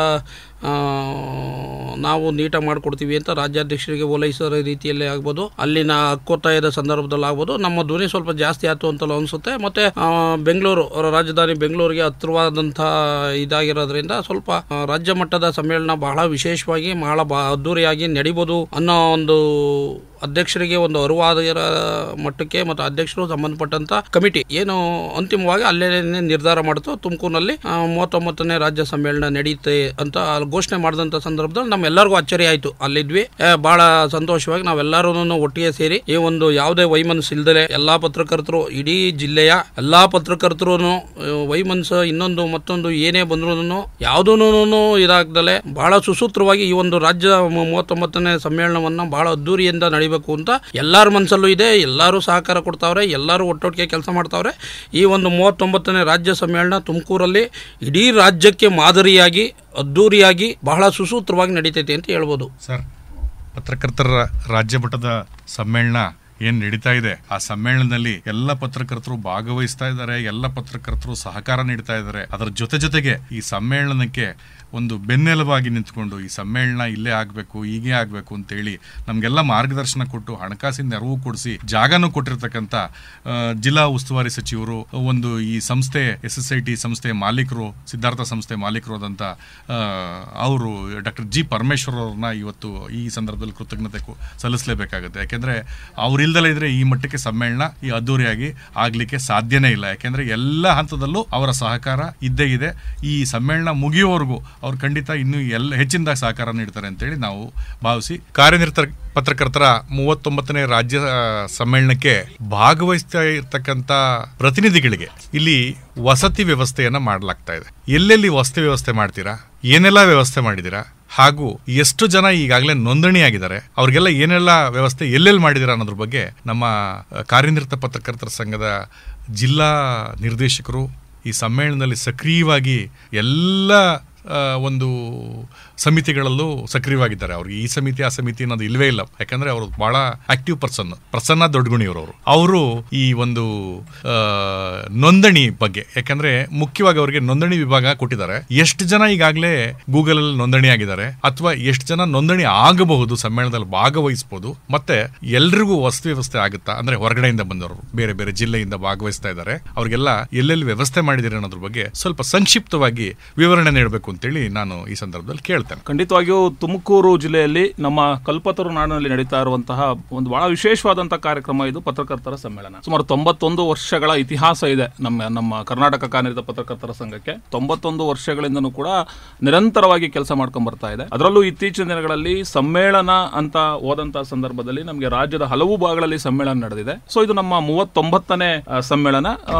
ನಾವು ನೀಟಾಗಿ ಮಾಡಿಕೊಡ್ತೀವಿ ಅಂತ ರಾಜ್ಯಾಧ್ಯಕ್ಷರಿಗೆ ಓಲೈಸೋ ರೀತಿಯಲ್ಲೇ ಆಗ್ಬೋದು, ಅಲ್ಲಿನ ಹಕ್ಕೊತ್ತಾಯದ ಸಂದರ್ಭದಲ್ಲಿ ಆಗ್ಬೋದು, ನಮ್ಮ ಧ್ವನಿ ಸ್ವಲ್ಪ ಜಾಸ್ತಿ ಆಯ್ತು ಅಂತಲೂ ಅನಿಸುತ್ತೆ. ಮತ್ತು ಬೆಂಗಳೂರು ರಾಜಧಾನಿ ಬೆಂಗಳೂರಿಗೆ ಹತ್ತಿರವಾದಂಥ ಇದಾಗಿರೋದ್ರಿಂದ ಸ್ವಲ್ಪ ರಾಜ್ಯ ಮಟ್ಟದ ಸಮ್ಮೇಳನ ಬಹಳ ವಿಶೇಷವಾಗಿ ಬಹಳ ಅದ್ದೂರಿಯಾಗಿ ನಡಿಬೋದು ಅನ್ನೋ ಒಂದು ಅಧ್ಯಕ್ಷರಿಗೆ ಒಂದು ಅರಿವಾದ ಮಟ್ಟಕ್ಕೆ ಮತ್ತು ಅಧ್ಯಕ್ಷರು ಸಂಬಂಧಪಟ್ಟಂತ ಕಮಿಟಿ ಏನು ಅಂತಿಮವಾಗಿ ಅಲ್ಲೇ ನಿರ್ಧಾರ ಮಾಡ್ತು ತುಮಕೂರಿನಲ್ಲಿ 39ನೇ ರಾಜ್ಯ ಸಮ್ಮೇಳನ ನಡೆಯುತ್ತೆ ಅಂತ ಘೋಷಣೆ ಮಾಡಿದಂಥ ಸಂದರ್ಭದಲ್ಲಿ ನಮ್ಮೆಲ್ಲರಿಗೂ ಅಚ್ಚರಿ ಆಯಿತು. ಅಲ್ಲಿದ್ವಿ, ಬಹಳ ಸಂತೋಷವಾಗಿ ನಾವೆಲ್ಲರೂ ಒಟ್ಟಿಗೆ ಸೇರಿ ಈ ಒಂದು ಯಾವುದೇ ವೈಮನಸ್ಸು ಇಲ್ದಲೆ ಎಲ್ಲಾ ಪತ್ರಕರ್ತರು, ಇಡೀ ಜಿಲ್ಲೆಯ ಎಲ್ಲಾ ಪತ್ರಕರ್ತರು ವೈಮನಸ್ಸು ಇನ್ನೊಂದು ಮತ್ತೊಂದು ಏನೇ ಬಂದ್ರು ಯಾವುದೂ ಇದಾಗ್ದಲೆ ಬಹಳ ಸುಸೂತ್ರವಾಗಿ ಈ ಒಂದು ರಾಜ್ಯ 39ನೇ ಸಮ್ಮೇಳನವನ್ನು ಬಹಳ ಅದ್ದೂರಿಯಿಂದ ನಡಿಬೇಕು ಅಂತ ಎಲ್ಲರ ಮನಸ್ಸಲ್ಲೂ ಇದೆ. ಎಲ್ಲರೂ ಸಹಕಾರ ಕೊಡ್ತಾವ್ರೆ, ಎಲ್ಲರೂ ಒಟ್ಟೊಟ್ಟಿಗೆ ಕೆಲಸ ಮಾಡ್ತಾವ್ರೆ. ಈ ಒಂದು 39ನೇ ರಾಜ್ಯ ಸಮ್ಮೇಳನ ತುಮಕೂರಲ್ಲಿ ಇಡೀ ರಾಜ್ಯಕ್ಕೆ ಮಾದರಿಯಾಗಿ ಅದ್ದೂರಿಯಾಗಿ ಬಹಳ ಸುಸೂತ್ರವಾಗಿ ನಡೀತೈತೆ ಅಂತ ಹೇಳ್ಬೋದು. ಸರ್, ಪತ್ರಕರ್ತರ ರಾಜ್ಯ ಮಟ್ಟದ ಸಮ್ಮೇಳನ ಏನ್ ನಡೀತಾ ಇದೆ, ಆ ಸಮ್ಮೇಳನದಲ್ಲಿ ಎಲ್ಲ ಪತ್ರಕರ್ತರು ಭಾಗವಹಿಸ್ತಾ ಇದ್ದಾರೆ, ಎಲ್ಲ ಪತ್ರಕರ್ತರು ಸಹಕಾರ ನೀಡ್ತಾ ಇದ್ದಾರೆ. ಅದರ ಜೊತೆಗೆ ಈ ಸಮ್ಮೇಳನಕ್ಕೆ ಒಂದು ಬೆನ್ನೆಲುಬಾಗಿ ನಿಂತ್ಕೊಂಡು ಈ ಸಮ್ಮೇಳನ ಇಲ್ಲೇ ಆಗಬೇಕು, ಹೀಗೆ ಆಗಬೇಕು ಅಂತೇಳಿ ನಮಗೆಲ್ಲ ಮಾರ್ಗದರ್ಶನ ಕೊಟ್ಟು ಹಣಕಾಸಿನ ನೆರವು ಕೊಡಿಸಿ ಜಾಗನೂ ಕೊಟ್ಟಿರ್ತಕ್ಕಂಥ ಜಿಲ್ಲಾ ಉಸ್ತುವಾರಿ ಸಚಿವರು, ಒಂದು ಈ ಸಂಸ್ಥೆ SSIT ಸಂಸ್ಥೆ ಮಾಲೀಕರು, ಸಿದ್ಧಾರ್ಥ ಸಂಸ್ಥೆ ಮಾಲೀಕರು ಆದಂಥ ಅವರು ಡಾಕ್ಟರ್ G ಪರಮೇಶ್ವರ್ ಅವ್ರನ್ನ ಇವತ್ತು ಈ ಸಂದರ್ಭದಲ್ಲಿ ಕೃತಜ್ಞತೆ ಸಲ್ಲಿಸಲೇಬೇಕಾಗುತ್ತೆ. ಯಾಕೆಂದರೆ ಅವರಿಲ್ದಲೇ ಇದ್ರೆ ಈ ಮಟ್ಟಕ್ಕೆ ಸಮ್ಮೇಳನ ಈ ಅದ್ದೂರಿಯಾಗಿ ಆಗಲಿಕ್ಕೆ ಸಾಧ್ಯನೇ ಇಲ್ಲ. ಯಾಕೆಂದರೆ ಎಲ್ಲ ಹಂತದಲ್ಲೂ ಅವರ ಸಹಕಾರ ಇದ್ದೇ ಇದೆ. ಈ ಸಮ್ಮೇಳನ ಮುಗಿಯುವವರೆಗೂ ಅವ್ರು ಖಂಡಿತ ಇನ್ನೂ ಹೆಚ್ಚಿನದಾಗಿ ಸಹಕಾರ ನೀಡ್ತಾರೆ ಅಂತೇಳಿ ನಾವು ಭಾವಿಸಿ, ಕಾರ್ಯನಿರತ ಪತ್ರಕರ್ತರ 39ನೇ ರಾಜ್ಯ ಸಮ್ಮೇಳನಕ್ಕೆ ಭಾಗವಹಿಸ್ತಾ ಇರ್ತಕ್ಕಂಥ ಪ್ರತಿನಿಧಿಗಳಿಗೆ ಇಲ್ಲಿ ವಸತಿ ವ್ಯವಸ್ಥೆಯನ್ನ ಮಾಡಲಾಗ್ತಾ ಇದೆ. ಎಲ್ಲೆಲ್ಲಿ ವಸತಿ ವ್ಯವಸ್ಥೆ ಮಾಡ್ತೀರಾ, ಏನೆಲ್ಲ ವ್ಯವಸ್ಥೆ ಮಾಡಿದ್ದೀರಾ, ಹಾಗೂ ಎಷ್ಟು ಜನ ಈಗಾಗಲೇ ನೋಂದಣಿಯಾಗಿದ್ದಾರೆ, ಅವ್ರಿಗೆಲ್ಲ ಏನೆಲ್ಲ ವ್ಯವಸ್ಥೆ ಎಲ್ಲೆಲ್ಲಿ ಮಾಡಿದ್ದೀರಾ ಅನ್ನೋದ್ರ ಬಗ್ಗೆ ನಮ್ಮ ಕಾರ್ಯನಿರತ ಪತ್ರಕರ್ತರ ಸಂಘದ ಜಿಲ್ಲಾ ನಿರ್ದೇಶಕರು ಈ ಸಮ್ಮೇಳನದಲ್ಲಿ ಸಕ್ರಿಯವಾಗಿ ಎಲ್ಲ ಒಂದು ಸಮಿತಿಗಳಲ್ಲೂ ಸಕ್ರಿಯವಾಗಿದ್ದಾರೆ. ಅವ್ರಿಗೆ ಈ ಸಮಿತಿ ಆ ಸಮಿತಿ ಅನ್ನೋದು ಇಲ್ವೇ ಇಲ್ಲ. ಯಾಕಂದ್ರೆ ಅವರು ಬಹಳ ಆಕ್ಟಿವ್ ಪ್ರಸನ್ನ ದೊಡ್ಡಗುಣಿಯವರು. ಅವರು ಈ ಒಂದು ನೋಂದಣಿ ಬಗ್ಗೆ, ಯಾಕಂದ್ರೆ ಮುಖ್ಯವಾಗಿ ಅವರಿಗೆ ನೋಂದಣಿ ವಿಭಾಗ ಕೊಟ್ಟಿದ್ದಾರೆ. ಎಷ್ಟು ಜನ ಈಗಾಗಲೇ ಗೂಗಲ್ ಅಲ್ಲಿ ನೋಂದಣಿ ಆಗಿದ್ದಾರೆ ಅಥವಾ ಎಷ್ಟು ಜನ ನೋಂದಣಿ ಆಗಬಹುದು, ಸಮ್ಮೇಳನದಲ್ಲಿ ಭಾಗವಹಿಸಬಹುದು, ಮತ್ತೆ ಎಲ್ರಿಗೂ ವಸತಿ ವ್ಯವಸ್ಥೆ ಆಗುತ್ತಾ, ಅಂದ್ರೆ ಹೊರಗಡೆಯಿಂದ ಬಂದವರು ಬೇರೆ ಬೇರೆ ಜಿಲ್ಲೆಯಿಂದ ಭಾಗವಹಿಸ್ತಾ ಇದ್ದಾರೆ, ಅವ್ರಿಗೆಲ್ಲ ಎಲ್ಲೆಲ್ಲಿ ವ್ಯವಸ್ಥೆ ಮಾಡಿದಿರಿ ಅನ್ನೋದ್ರ ಬಗ್ಗೆ ಸ್ವಲ್ಪ ಸಂಕ್ಷಿಪ್ತವಾಗಿ ವಿವರಣೆ ನೀಡಬೇಕು ಅಂತೇಳಿ ನಾನು ಈ ಸಂದರ್ಭದಲ್ಲಿ ಕೇಳ್ತೇನೆ. ಖಂಡಿತವಾಗಿಯೂ ತುಮಕೂರು ಜಿಲ್ಲೆಯಲ್ಲಿ ನಮ್ಮ ಕಲ್ಪತರು ನಾಡಿನಲ್ಲಿ ನಡೀತಾ ಇರುವಂತಹ ಒಂದು ಬಹಳ ವಿಶೇಷವಾದಂತಹ ಕಾರ್ಯಕ್ರಮ ಇದು ಪತ್ರಕರ್ತರ ಸಮ್ಮೇಳನ. ಸುಮಾರು 91 ವರ್ಷಗಳ ಇತಿಹಾಸ ಇದೆ ನಮ್ಮ ಕರ್ನಾಟಕ ಕಾರ್ಯನಿರತ ಪತ್ರಕರ್ತರ ಸಂಘಕ್ಕೆ. 91 ವರ್ಷಗಳಿಂದನೂ ಕೂಡ ನಿರಂತರವಾಗಿ ಕೆಲಸ ಮಾಡ್ಕೊಂಡ್ ಬರ್ತಾ ಇದೆ. ಅದರಲ್ಲೂ ಇತ್ತೀಚಿನ ದಿನಗಳಲ್ಲಿ ಸಮ್ಮೇಳನ ಅಂತ ಹೋದಂತಹ ಸಂದರ್ಭದಲ್ಲಿ ನಮಗೆ ರಾಜ್ಯದ ಹಲವು ಭಾಗಗಳಲ್ಲಿ ಸಮ್ಮೇಳನ ನಡೆದಿದೆ. ಸೊ ಇದು ನಮ್ಮ 39ನೇ ಸಮ್ಮೇಳನ.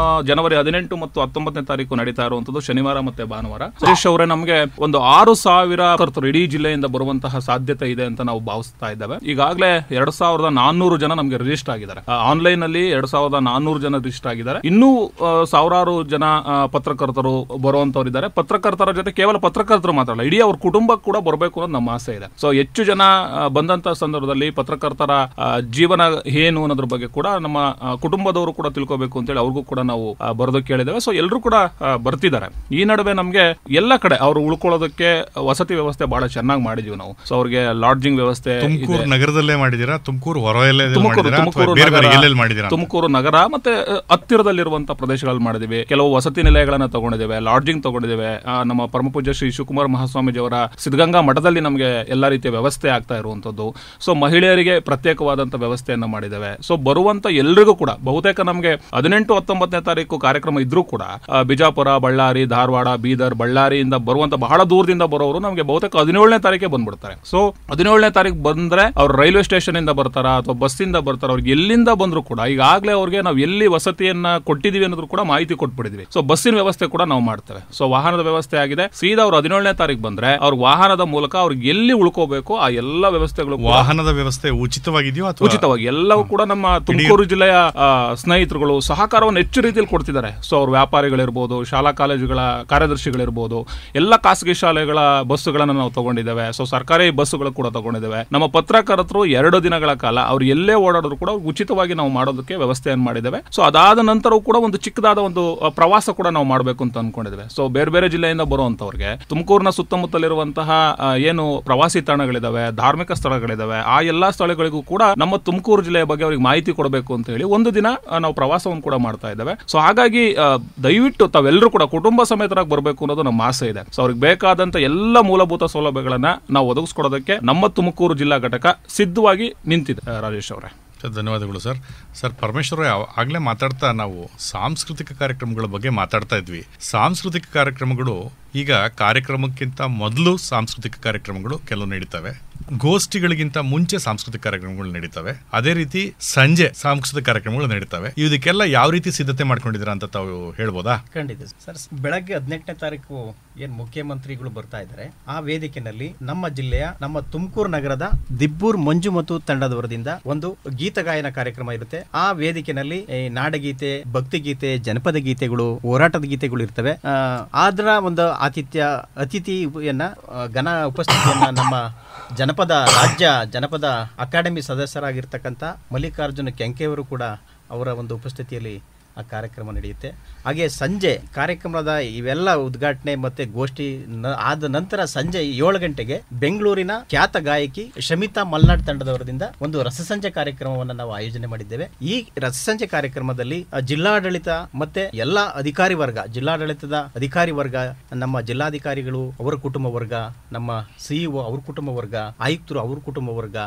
ಜನವರಿ 18 ಮತ್ತು 19ನೇ ತಾರೀಕು ನಡೀತಾ ಇರುವಂತದ್ದು ಶನಿವಾರ ಮತ್ತೆ ಭಾನುವಾರ. ಸುರೇಶ್ ಅವರೇ, ನಮಗೆ ಒಂದು 6,000 ಕರ್ತರು ಇಡೀ ಜಿಲ್ಲೆಯಿಂದ ಬರುವಂತಹ ಸಾಧ್ಯತೆ ಇದೆ ಅಂತ ನಾವು ಭಾವಿಸ್ತಾ ಇದ್ದೇವೆ. ಈಗಾಗಲೇ 2,400 ಜನ ನಮಗೆ ರಿಜಿಸ್ಟರ್ ಆಗಿದ್ದಾರೆ. ಆನ್ಲೈನ್ ಅಲ್ಲಿ 2,400 ಜನ ರಿಜಿಸ್ಟರ್ ಆಗಿದ್ದಾರೆ. ಇನ್ನೂ ಸಾವಿರಾರು ಜನ ಪತ್ರಕರ್ತರು ಬರುವಂತವ್ರು ಇದ್ದಾರೆ. ಪತ್ರಕರ್ತರ ಜೊತೆ ಕೇವಲ ಪತ್ರಕರ್ತರು ಮಾತ್ರ ಅಲ್ಲ, ಇಡೀ ಅವ್ರ ಕುಟುಂಬ ಕೂಡ ಬರಬೇಕು ಅನ್ನೋದು ನಮ್ಮ ಆಸೆ ಇದೆ. ಸೊ ಹೆಚ್ಚು ಜನ ಬಂದಂತ ಸಂದರ್ಭದಲ್ಲಿ ಪತ್ರಕರ್ತರ ಜೀವನ ಏನು ಅನ್ನೋದ್ರ ಬಗ್ಗೆ ಕೂಡ ನಮ್ಮ ಕುಟುಂಬದವರು ಕೂಡ ತಿಳ್ಕೋಬೇಕು ಅಂತೇಳಿ ಅವ್ರಿಗೂ ಕೂಡ ನಾವು ಬರೋದಕ್ಕೆ ಕೇಳಿದ್ದೇವೆ. ಸೊ ಎಲ್ಲರೂ ಕೂಡ ಬರ್ತಿದ್ದಾರೆ. ಈ ನಡುವೆ ನಮಗೆ ಎಲ್ಲ ಕಡೆ ಅವರು ಉಳ್ಕೊಳ್ಳೋದಕ್ಕೆ ವಸತಿ ವ್ಯವಸ್ಥೆ ಬಹಳ ಚೆನ್ನಾಗಿ ಮಾಡಿದೀವಿ ನಾವು. ಸೊ ಅವ್ರಿಗೆ ಲಾಡ್ಜಿಂಗ್ ವ್ಯವಸ್ಥೆ ತುಮಕೂರು ನಗರದಲ್ಲೇ ಮಾಡಿದೀರಾ? ತುಮಕೂರು ತುಮಕೂರು ನಗರ ಮತ್ತೆ ಹತ್ತಿರದಲ್ಲಿರುವಂತಹ ಪ್ರದೇಶಗಳಲ್ಲಿ ಮಾಡಿದಿವಿ. ಕೆಲವು ವಸತಿ ನಿಲಯಗಳನ್ನ ತಗೊಂಡಿದ್ದೇವೆ, ಲಾಡ್ಜಿಂಗ್ ತಗೊಂಡಿದ್ದೇವೆ. ನಮ್ಮ ಪರಮಪೂಜ್ಯ ಶ್ರೀ ಶಿವಕುಮಾರ ಮಹಾಸ್ವಾಮೀಜಿ ಅವರ ಸಿದ್ಧಗಂಗಾ ಮಠದಲ್ಲಿ ನಮಗೆ ಎಲ್ಲಾ ರೀತಿಯ ವ್ಯವಸ್ಥೆ ಆಗ್ತಾ ಇರುವಂತದ್ದು. ಸೊ ಮಹಿಳೆಯರಿಗೆ ಪ್ರತ್ಯೇಕವಾದಂತಹ ವ್ಯವಸ್ಥೆಯನ್ನ ಮಾಡಿದ್ದೇವೆ. ಸೊ ಬರುವಂತ ಎಲ್ರಿಗೂ ಕೂಡ ಬಹುತೇಕ ನಮಗೆ 18, 19ನೇ ತಾರೀಕು ಕಾರ್ಯಕ್ರಮ ಇದ್ರೂ ಕೂಡ ಬಿಜಾಪುರ, ಬಳ್ಳಾರಿ, ಧಾರವಾಡ, ಬೀದರ್, ಬಳ್ಳಾರಿಯಿಂದ ಬರುವಂತ ಬಹಳ ದೂರದಿಂದ ಬರೋರು ನಮಗೆ ಬಹುತೇಕ 17ನೇ ತಾರೀಕೆ ಬಂದ್ಬಿಡ್ತಾರೆ. ಸೊ 17ನೇ ತಾರೀಕು ಬಂದ್ರೆ ಅವ್ರು ರೈಲ್ವೆ ಸ್ಟೇಷನ್ ಇಂದ ಬರ್ತಾರ ಅಥವಾ ಬಸ್ ಇಂದ ಬರ್ತಾರ, ಅವ್ರಿಗೆ ಎಲ್ಲಿಂದ ಬಂದ್ರು ಕೂಡ ಈಗಾಗಲೇ ಅವ್ರಿಗೆ ನಾವು ಎಲ್ಲಿ ವಸತಿಯನ್ನ ಕೊಟ್ಟಿದೀವಿ ಅನ್ನೋದು ಕೂಡ ಮಾಹಿತಿ ಕೊಟ್ಬಿಟ್ಟಿದ್ವಿ. ಸೊ ಬಸ್ಸಿನ ವ್ಯವಸ್ಥೆ ಕೂಡ ನಾವು ಮಾಡ್ತೇವೆ. ಸೊ ವಾಹನದ ವ್ಯವಸ್ಥೆ ಆಗಿದೆ. ಸೀದಾ ಅವ್ರು 17ನೇ ತಾರೀಕು ಬಂದ್ರೆ ಅವ್ರ ವಾಹನದ ಮೂಲಕ ಅವ್ರಿಗೆ ಎಲ್ಲಿ ಉಳ್ಕೋಬೇಕು ಆ ಎಲ್ಲಾ ವ್ಯವಸ್ಥೆಗಳು, ವಾಹನದ ವ್ಯವಸ್ಥೆ ಉಚಿತವಾಗಿದೆಯೋ ಅಥವಾ ಉಚಿತವಾಗಿ ಎಲ್ಲವೂ ಕೂಡ ನಮ್ಮ ತುಮಕೂರು ಜಿಲ್ಲೆಯ ಸ್ನೇಹಿತರುಗಳು ಸಹಕಾರವನ್ನು ಹೆಚ್ಚು ರೀತಿಯಲ್ಲಿ ಕೊಡ್ತಿದ್ದಾರೆ. ಸೊ ಅವ್ರ ವ್ಯಾಪಾರಿಗಳಿರ್ಬೋದು, ಶಾಲಾ ಕಾಲೇಜುಗಳ ಕಾರ್ಯದರ್ಶಿಗಳಿರ್ಬೋದು, ಎಲ್ಲ ಖಾಸಗಿ ಶಾಲೆಗಳ ಬಸ್ಸುಗಳನ್ನು ನಾವು ತಗೊಂಡಿದ್ದೇವೆ. ಸೊ ಸರ್ಕಾರಿ ಬಸ್ಸುಗಳು ಕೂಡ ತಗೊಂಡಿದ್ದೇವೆ. ನಮ್ಮ ಪತ್ರಕರ್ತರು 2 ದಿನಗಳ ಕಾಲ ಅವ್ರು ಎಲ್ಲೇ ಓಡಾಡಿದ್ರು ಕೂಡ ಉಚಿತವಾಗಿ ನಾವು ಮಾಡೋದಕ್ಕೆ ವ್ಯವಸ್ಥೆಯನ್ನು ಮಾಡಿದ್ದೇವೆ. ಸೊ ಅದಾದ ನಂತರವೂ ಕೂಡ ಒಂದು ಚಿಕ್ಕದಾದ ಒಂದು ಪ್ರವಾಸ ಕೂಡ ನಾವು ಮಾಡಬೇಕು ಅಂತ ಅನ್ಕೊಂಡಿದ್ದೇವೆ. ಸೊ ಬೇರೆ ಬೇರೆ ಜಿಲ್ಲೆಯಿಂದ ಬರುವಂತವ್ರಿಗೆ ತುಮಕೂರಿನ ಸುತ್ತಮುತ್ತಲಿರುವಂತಹ ಏನು ಪ್ರವಾಸಿ ತಾಣಗಳಿದಾವೆ, ಧಾರ್ಮಿಕ ಸ್ಥಳಗಳಿದಾವೆ, ಆ ಎಲ್ಲಾ ಸ್ಥಳಗಳಿಗೂ ಕೂಡ ನಮ್ಮ ತುಮಕೂರು ಜಿಲ್ಲೆಯ ಬಗ್ಗೆ ಅವರಿಗೆ ಮಾಹಿತಿ ಕೊಡಬೇಕು ಅಂತ ಹೇಳಿ ಒಂದು ದಿನ ನಾವು ಪ್ರವಾಸವನ್ನು ಕೂಡ ಮಾಡ್ತಾ ಇದ್ದೇವೆ. ಸೊ ಹಾಗಾಗಿ ದಯವಿಟ್ಟು ತಾವೆಲ್ಲರೂ ಕೂಡ ಕುಟುಂಬ ಸಮೇತರಾಗಿ ಬರಬೇಕು ಅನ್ನೋದು ನಮ್ಮ ಆಸೆ ಇದೆ. ಸೊ ಅವ್ರಿಗೆ ಬೇಕಾದಂತ ಎಲ್ಲ ಮೂಲಭೂತ ಸೌಲಭ್ಯಗಳನ್ನ ನಾವು ಒದಗಿಸ್ಕೊಡೋದಕ್ಕೆ ನಮ್ಮ ತುಮಕೂರು ಜಿಲ್ಲಾ ಘಟಕ ಸಿದ್ಧವಾಗಿ ನಿಂತಿದೆ. ರಾಜೇಶ್ ಅವರೇ, ಧನ್ಯವಾದಗಳು ಸರ್. ಸರ್ ಪರಮೇಶ್ವರ, ಆಗ್ಲೇ ಮಾತಾಡ್ತಾ ನಾವು ಸಾಂಸ್ಕೃತಿಕ ಕಾರ್ಯಕ್ರಮಗಳ ಬಗ್ಗೆ ಮಾತಾಡ್ತಾ ಇದ್ವಿ. ಸಾಂಸ್ಕೃತಿಕ ಕಾರ್ಯಕ್ರಮಗಳು ಈಗ ಕಾರ್ಯಕ್ರಮಕ್ಕಿಂತ ಮೊದಲು ಸಾಂಸ್ಕೃತಿಕ ಕಾರ್ಯಕ್ರಮಗಳು ಕೆಲವು ನಡೀತವೆ, ಗೋಷ್ಠಿಗಳಿಗಿಂತ ಮುಂಚೆ ಸಾಂಸ್ಕೃತಿಕ ಕಾರ್ಯಕ್ರಮಗಳು ನಡೀತವೆ, ಅದೇ ರೀತಿ ಸಂಜೆ ಸಾಂಸ್ಕೃತಿಕ ಕಾರ್ಯಕ್ರಮಗಳು ನಡೀತವೆ. ಇದಕ್ಕೆಲ್ಲ ಯಾವ ರೀತಿ ಸಿದ್ಧತೆ ಮಾಡ್ಕೊಂಡಿದ್ದೀರಾ ಅಂತ ತಾವು ಹೇಳ್ಬೋದಾ? ಖಂಡಿತ ಸರ್. ಬೆಳಗ್ಗೆ 18ನೇ ತಾರೀಕು ಏನ್ ಮುಖ್ಯಮಂತ್ರಿಗಳು ಬರ್ತಾ ಇದ್ದಾರೆ, ಆ ವೇದಿಕೆಯಲ್ಲಿ ನಮ್ಮ ಜಿಲ್ಲೆಯ ನಮ್ಮ ತುಮಕೂರು ನಗರದ ದಿಬ್ಬೂರ್ ಮಂಜು ಮತ್ತು ತಂಡದವರದಿಂದ ಒಂದು ಗೀತ ಗಾಯನ ಕಾರ್ಯಕ್ರಮ ಇರುತ್ತೆ. ಆ ವೇದಿಕೆಯಲ್ಲಿ ನಾಡಗೀತೆ, ಭಕ್ತಿಗೀತೆ, ಜನಪದ ಗೀತೆಗಳು, ಹೋರಾಟದ ಗೀತೆಗಳು ಇರ್ತವೆ. ಅದರ ಒಂದು ಅತಿಥಿಯನ್ನ ಘನ ಉಪಸ್ಥಿತಿಯನ್ನ ನಮ್ಮ ರಾಜ್ಯ ಜನಪದ ಅಕಾಡೆಮಿ ಸದಸ್ಯರಾಗಿರ್ತಕ್ಕಂಥ ಮಲ್ಲಿಕಾರ್ಜುನ ಕೆಂಕೆಯವರು ಕೂಡ ಅವರ ಒಂದು ಉಪಸ್ಥಿತಿಯಲ್ಲಿ ಆ ಕಾರ್ಯಕ್ರಮ ನಡೆಯುತ್ತೆ. ಹಾಗೆ ಸಂಜೆ ಕಾರ್ಯಕ್ರಮದ ಇವೆಲ್ಲ ಉದ್ಘಾಟನೆ ಮತ್ತೆ ಗೋಷ್ಠಿ ಆದ ನಂತರ ಸಂಜೆ 7 ಗಂಟೆಗೆ ಬೆಂಗಳೂರಿನ ಖ್ಯಾತ ಗಾಯಕಿ ಶಮಿತಾ ಮಲ್ನಾಡ್ ತಂಡದವರದಿಂದ ಒಂದು ರಸಸಂಜೆ ಕಾರ್ಯಕ್ರಮವನ್ನು ನಾವು ಆಯೋಜನೆ ಮಾಡಿದ್ದೇವೆ. ಈ ರಸಸಂಜೆ ಕಾರ್ಯಕ್ರಮದಲ್ಲಿ ಜಿಲ್ಲಾಡಳಿತ ಮತ್ತೆ ಎಲ್ಲ ಅಧಿಕಾರಿ ವರ್ಗ, ಜಿಲ್ಲಾಡಳಿತದ ಅಧಿಕಾರಿ ವರ್ಗ, ನಮ್ಮ ಜಿಲ್ಲಾಧಿಕಾರಿಗಳು ಅವರ ಕುಟುಂಬ ವರ್ಗ, ನಮ್ಮ ಸಿಇಒ ಅವ್ರ ಕುಟುಂಬ ವರ್ಗ, ಆಯುಕ್ತರು ಅವ್ರ ಕುಟುಂಬ ವರ್ಗ,